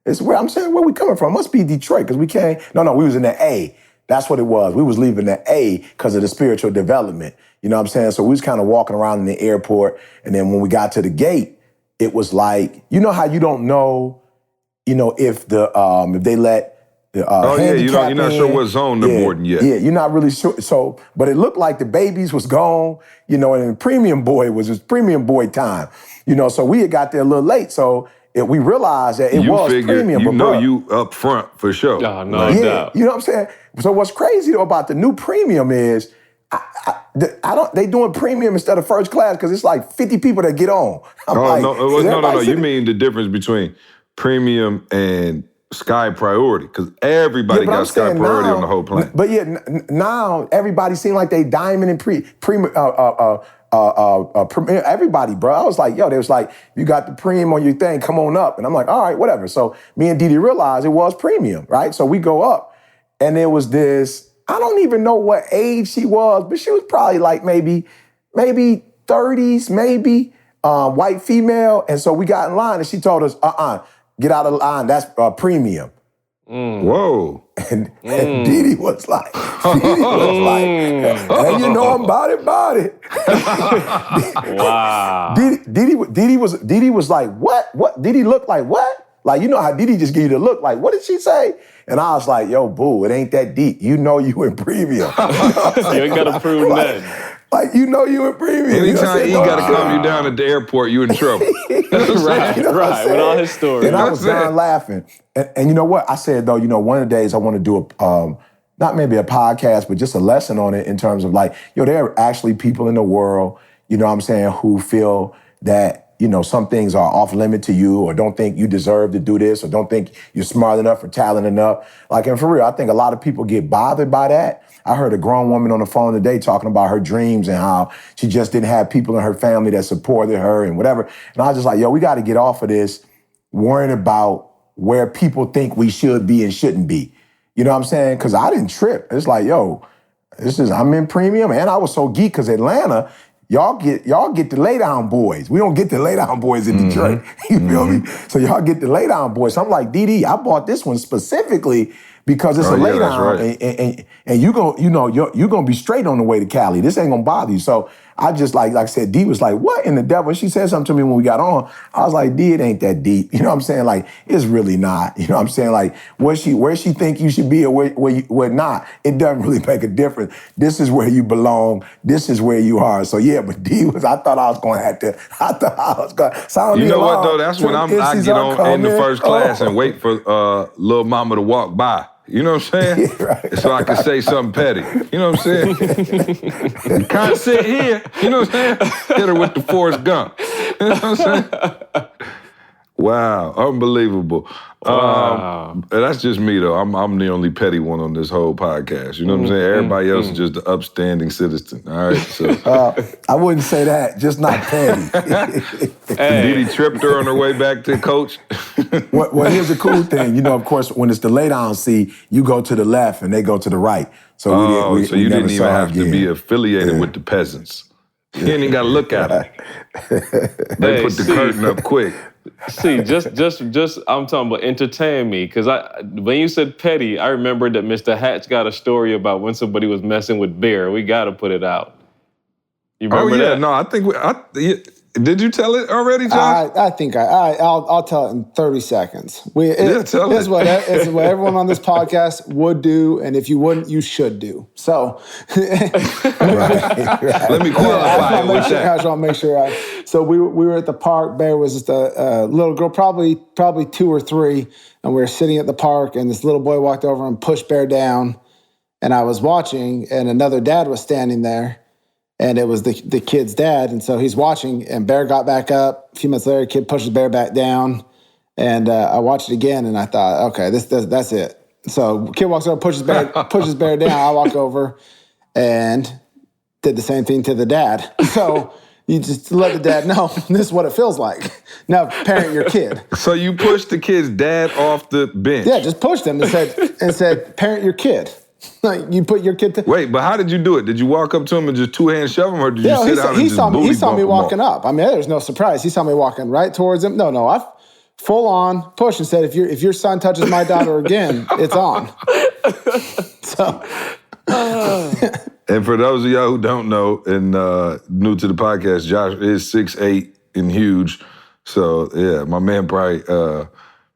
it's where I'm saying, where we coming from? It must be Detroit, because we came. No, we was in the A. That's what it was. We was leaving the A because of the spiritual development. You know what I'm saying? So we was kind of walking around in the airport, and then when we got to the gate, it was like, you know how you don't know, if they let the you're not sure what zone they're boarding yet. Yeah, you're not really sure. So, but it looked like the babies was gone, and premium boy was premium boy time. So we had got there a little late, so we realized that it was premium. You up front for sure. Oh, no doubt. You know what I'm saying? So what's crazy though about the new premium is, they doing premium instead of first class because it's like 50 people that get on. No. You mean the difference between premium and Sky Priority, because everybody got Sky Priority on the whole plane. But now everybody seem like they diamond and premium. Everybody, bro. I was like, they was like, you got the premium on your thing, come on up. And I'm like, all right, whatever. So me and Didi realized it was premium, right? So we go up, and there was this, I don't even know what age she was, but she was probably like maybe 30s, maybe, white female. And so we got in line, and she told us, get out of the line, that's premium. Whoa. And Didi was like, hey, I'm about it. Wow. Didi was like, what? Didi looked like what? Like, you know how Didi just give you the look, like, what did she say? And I was like, yo, boo, it ain't that deep. You in premium. You ain't got to prove nothing. Like, you in premium. Anytime he got to calm you down at the airport, you in trouble. Right, with all his stories. And I was done laughing. And you know what? I said, though, one of the days I want to do not maybe a podcast, but just a lesson on it in terms of like, there are actually people in the world, who feel that, some things are off limit to you, or don't think you deserve to do this, or don't think you're smart enough or talented enough. Like, and for real, I think a lot of people get bothered by that. I heard a grown woman on the phone today talking about her dreams and how she just didn't have people in her family that supported her and whatever. And I was just like, we got to get off of this worrying about where people think we should be and shouldn't be. You know what I'm saying? Because I didn't trip. It's like, I'm in premium. And I was so geek because Atlanta, y'all get the lay down boys. We don't get the lay down boys in Detroit. You feel me? So y'all get the lay down boys. So I'm like, Didi, I bought this one specifically because it's a lay down, right. and you're gonna be straight on the way to Cali. This ain't gonna bother you. So I just like I said, Dee was like, what in the devil? And she said something to me when we got on. I was like, Dee, it ain't that deep. You know what I'm saying? Like, it's really not. You know what I'm saying? Like, where she think you should be or where not, it doesn't really make a difference. This is where you belong. This is where you are. So yeah, but Dee I thought I was going to sound. You know what though? That's when I get on in the first class and wait for little mama to walk by. You know what I'm saying? Right. So I can say something petty. You know what I'm saying? You can't sit here. You know what I'm saying? Hit her with the Forrest Gump. You know what I'm saying? Wow, unbelievable. Wow. That's just me though. I'm the only petty one on this whole podcast. You know what I'm saying? Everybody else is just the upstanding citizen. All right, so I wouldn't say that. Just not petty. Didi tripped her on her way back to coach. Well, here's the cool thing. Of course, when it's the lay down seat, you go to the left and they go to the right. So we didn't even have to be affiliated with the peasants. You didn't even got to look at them. They put the curtain up quick. See, just I'm talking about entertain me, because when you said petty, I remembered that Mr. Hatch got a story about when somebody was messing with beer. We got to put it out. You remember that? No, I think did you tell it already, Josh? I think I'll tell it in 30 seconds. Tell it. It's what everyone on this podcast would do, and if you wouldn't, you should do. So, right. Let me qualify it with that. I just want to make sure. So we were at the park. Bear was just a little girl, probably 2 or 3, and we were sitting at the park, and this little boy walked over and pushed Bear down, and I was watching, and another dad was standing there. And it was the kid's dad. And so he's watching, and Bear got back up. A few minutes later, kid pushes Bear back down. And I watched it again, and I thought, okay, that's it. So kid walks over, pushes Bear down. I walk over and did the same thing to the dad. So you just let the dad know, this is what it feels like. Now parent your kid. So you pushed the kid's dad off the bench? Yeah, just pushed him and said, parent your kid. Like, you put your kid to... Wait, but how did you do it? Did you walk up to him and just two-hand shove him, or did you sit down and just booty He saw me bump him walking off? up. I mean, there's no surprise. He saw me walking right towards him. No, I full on push and said, if your son touches my daughter again, it's on. So... And for those of y'all who don't know and new to the podcast, Josh is 6'8" and huge. So, yeah, my man probably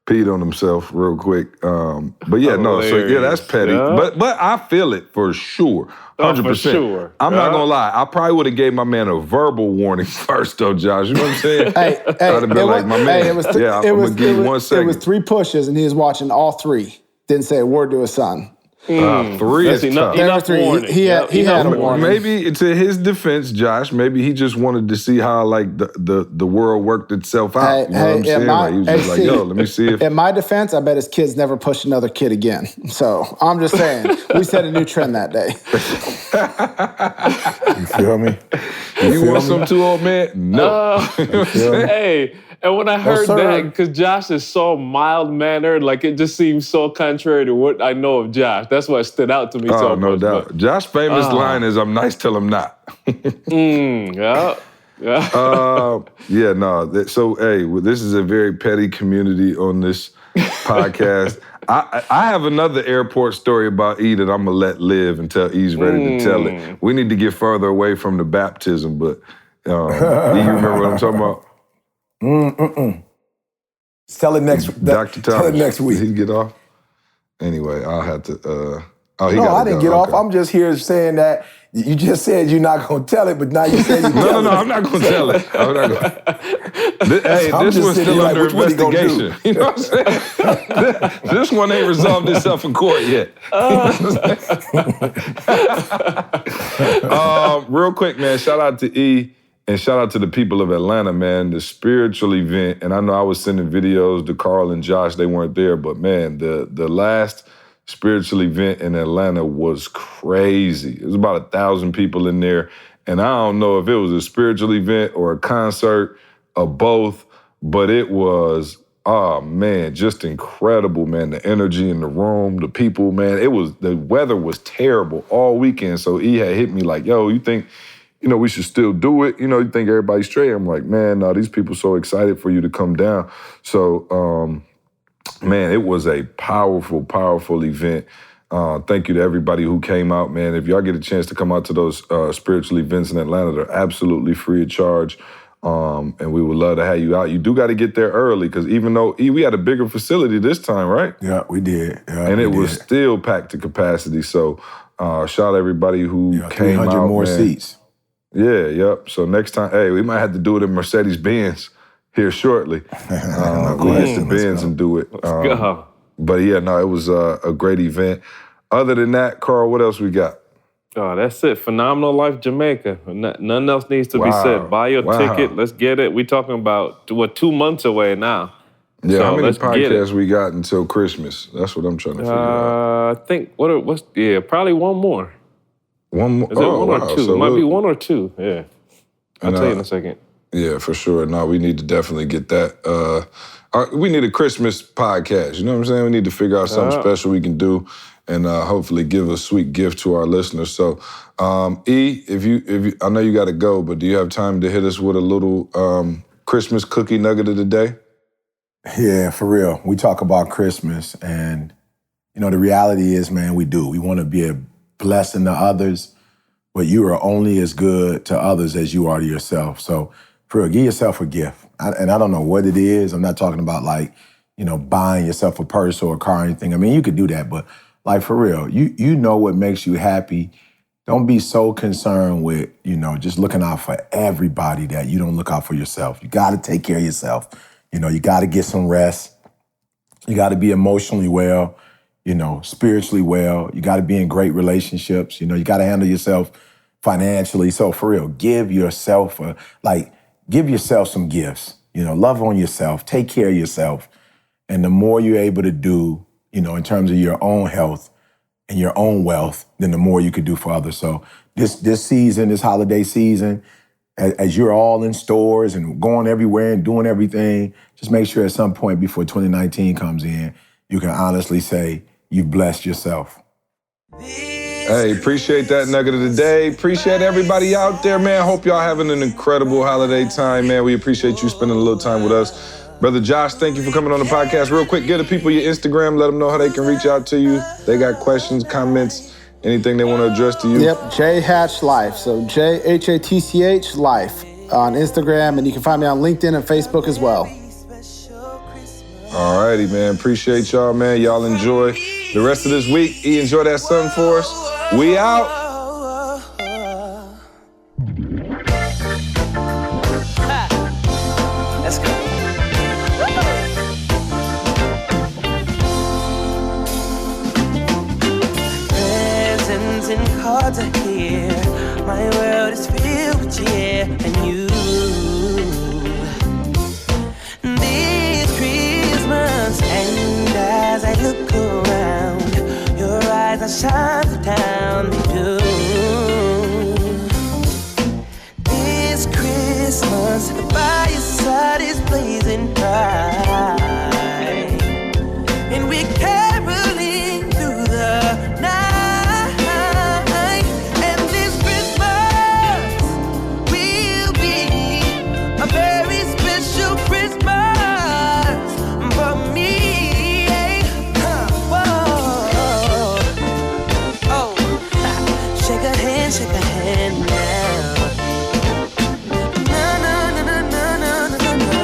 peed on himself real quick. But, yeah, no, so, yeah, that's petty. Yeah. But I feel it for sure, 100%. For sure. I'm not going to lie. I probably would have gave my man a verbal warning first, though, Josh. You know what I'm saying? I'd have been like, my man, I'm going to give you 1 second. It was 3 pushes, and he was watching all 3. Didn't say a word to his son. 3 is tough. Enough warning. He had a warning. Maybe to his defense, Josh, maybe he just wanted to see how like the world worked itself out. You know what I'm saying? Like, he was just like, yo, let me see if... In my defense, I bet his kids never pushed another kid again. So I'm just saying, we set a new trend that day. You feel me? You want some too, old man? No. Hey, and when I heard that, because Josh is so mild-mannered, like it just seems so contrary to what I know of Josh. That's what stood out to me so much. No doubt. But, Josh's famous line is, I'm nice till I'm not. Yeah. Yeah, no. So, hey, this is a very petty community on this podcast. I have another airport story about E that I'm going to let live until E's ready to tell it. We need to get further away from the baptism, but E, you remember what I'm talking about? Tell it next. Dr. Thomas, tell it next week. Did he get off? Anyway, I'll have to. I didn't get off. I'm just here saying that you just said you're not going to tell it, but now you said you tell it. No, I'm not going to tell it. I'm not gonna. Hey, this one's still under investigation. You know what I'm saying? This one ain't resolved itself in court yet. Real quick, man, shout out to E. And shout out to the people of Atlanta, man, the spiritual event. And I know I was sending videos to Carl and Josh. They weren't there, but man, the last spiritual event in Atlanta was crazy. It was about 1,000 people in there. And I don't know if it was a spiritual event or a concert or both, but it was, just incredible, man. The energy in the room, the people, man. The weather was terrible all weekend. So E had hit me like, yo, you think, we should still do it. You think everybody's straight. I'm like, man, no, these people so excited for you to come down. So, man, it was a powerful, powerful event. Thank you to everybody who came out, man. If y'all get a chance to come out to those spiritual events in Atlanta, they're absolutely free of charge. And we would love to have you out. You do got to get there early because even though we had a bigger facility this time, right? Yeah, we did. Yeah, and it was still packed to capacity. So shout out everybody who came out, 300 more man. seats. Yeah, yep. So next time, we might have to do it in Mercedes-Benz here shortly. We'll get the Benz and do it. Let's go. But yeah, no, it was a great event. Other than that, Carl, what else we got? Oh, that's it. Phenomenal Life Jamaica. Nothing else needs to be said. Buy your ticket. Let's get it. We're talking about, 2 months away now. Yeah, so how many podcasts we got until Christmas? That's what I'm trying to figure out. I think, probably one more. One more? Is it one or two? So it might be one or two, yeah. I'll tell you in a second. Yeah, for sure. No, we need to definitely get that. We need a Christmas podcast, you know what I'm saying? We need to figure out something special we can do and hopefully give a sweet gift to our listeners. So, E, if you, I know you got to go, but do you have time to hit us with a little Christmas cookie nugget of the day? Yeah, for real. We talk about Christmas and, the reality is, man, we do. We want to be a blessing to others, but you are only as good to others as you are to yourself. So, for real, give yourself a gift. And I don't know what it is. I'm not talking about buying yourself a purse or a car or anything. I mean, you could do that, but for real, you know what makes you happy. Don't be so concerned with, just looking out for everybody that you don't look out for yourself. You got to take care of yourself. You got to get some rest. You got to be emotionally well, spiritually well. You got to be in great relationships. You got to handle yourself financially. So for real, give yourself some gifts. Love on yourself, take care of yourself. And the more you're able to do, in terms of your own health and your own wealth, then the more you could do for others. So this season, this holiday season, as you're all in stores and going everywhere and doing everything, just make sure at some point before 2019 comes in, you can honestly say you've blessed yourself. Hey, appreciate that nugget of the day. Appreciate everybody out there, man. Hope y'all having an incredible holiday time, man. We appreciate you spending a little time with us. Brother Josh, thank you for coming on the podcast. Real quick, give the people your Instagram. Let them know how they can reach out to you. They got questions, comments, anything they want to address to you. Yep, JHatch Life. So JHATCH Life on Instagram, and you can find me on LinkedIn and Facebook as well. All righty, man. Appreciate y'all, man. Y'all enjoy the rest of this week. Enjoy that sun for us. We out. Let's go. Presents and cards are here. My world is filled with cheer and you. This Christmas, and as I look around, your eyes are shine the town they do. This Christmas, the fire side is blazing bright, and we're caroling through the night. And this Christmas will be a very special Christmas for me. Shake a hand now. Na na na na na na na na.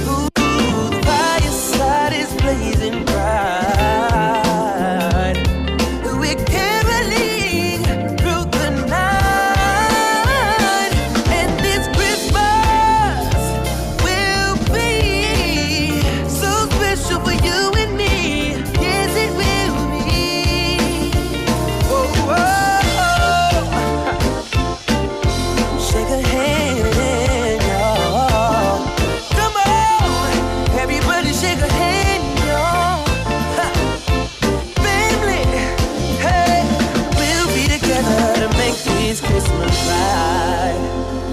Ooh, the fireside is blazing bright. We're caroling through the night, and this Christmas will be so special for you and me. Yes, it will be. Oh, oh, oh. Shake a hand, y'all. Come on, everybody shake a hand, y'all. Ha. Family, hey, we'll be together to make this Christmas right.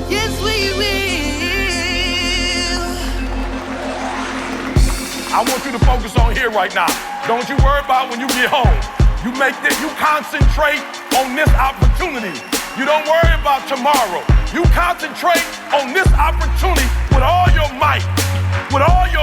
Yes, we will. I want you to focus on here right now. Don't you worry about when you get home. You concentrate on this opportunity. You don't worry about tomorrow. You concentrate on this opportunity with all your might, with all your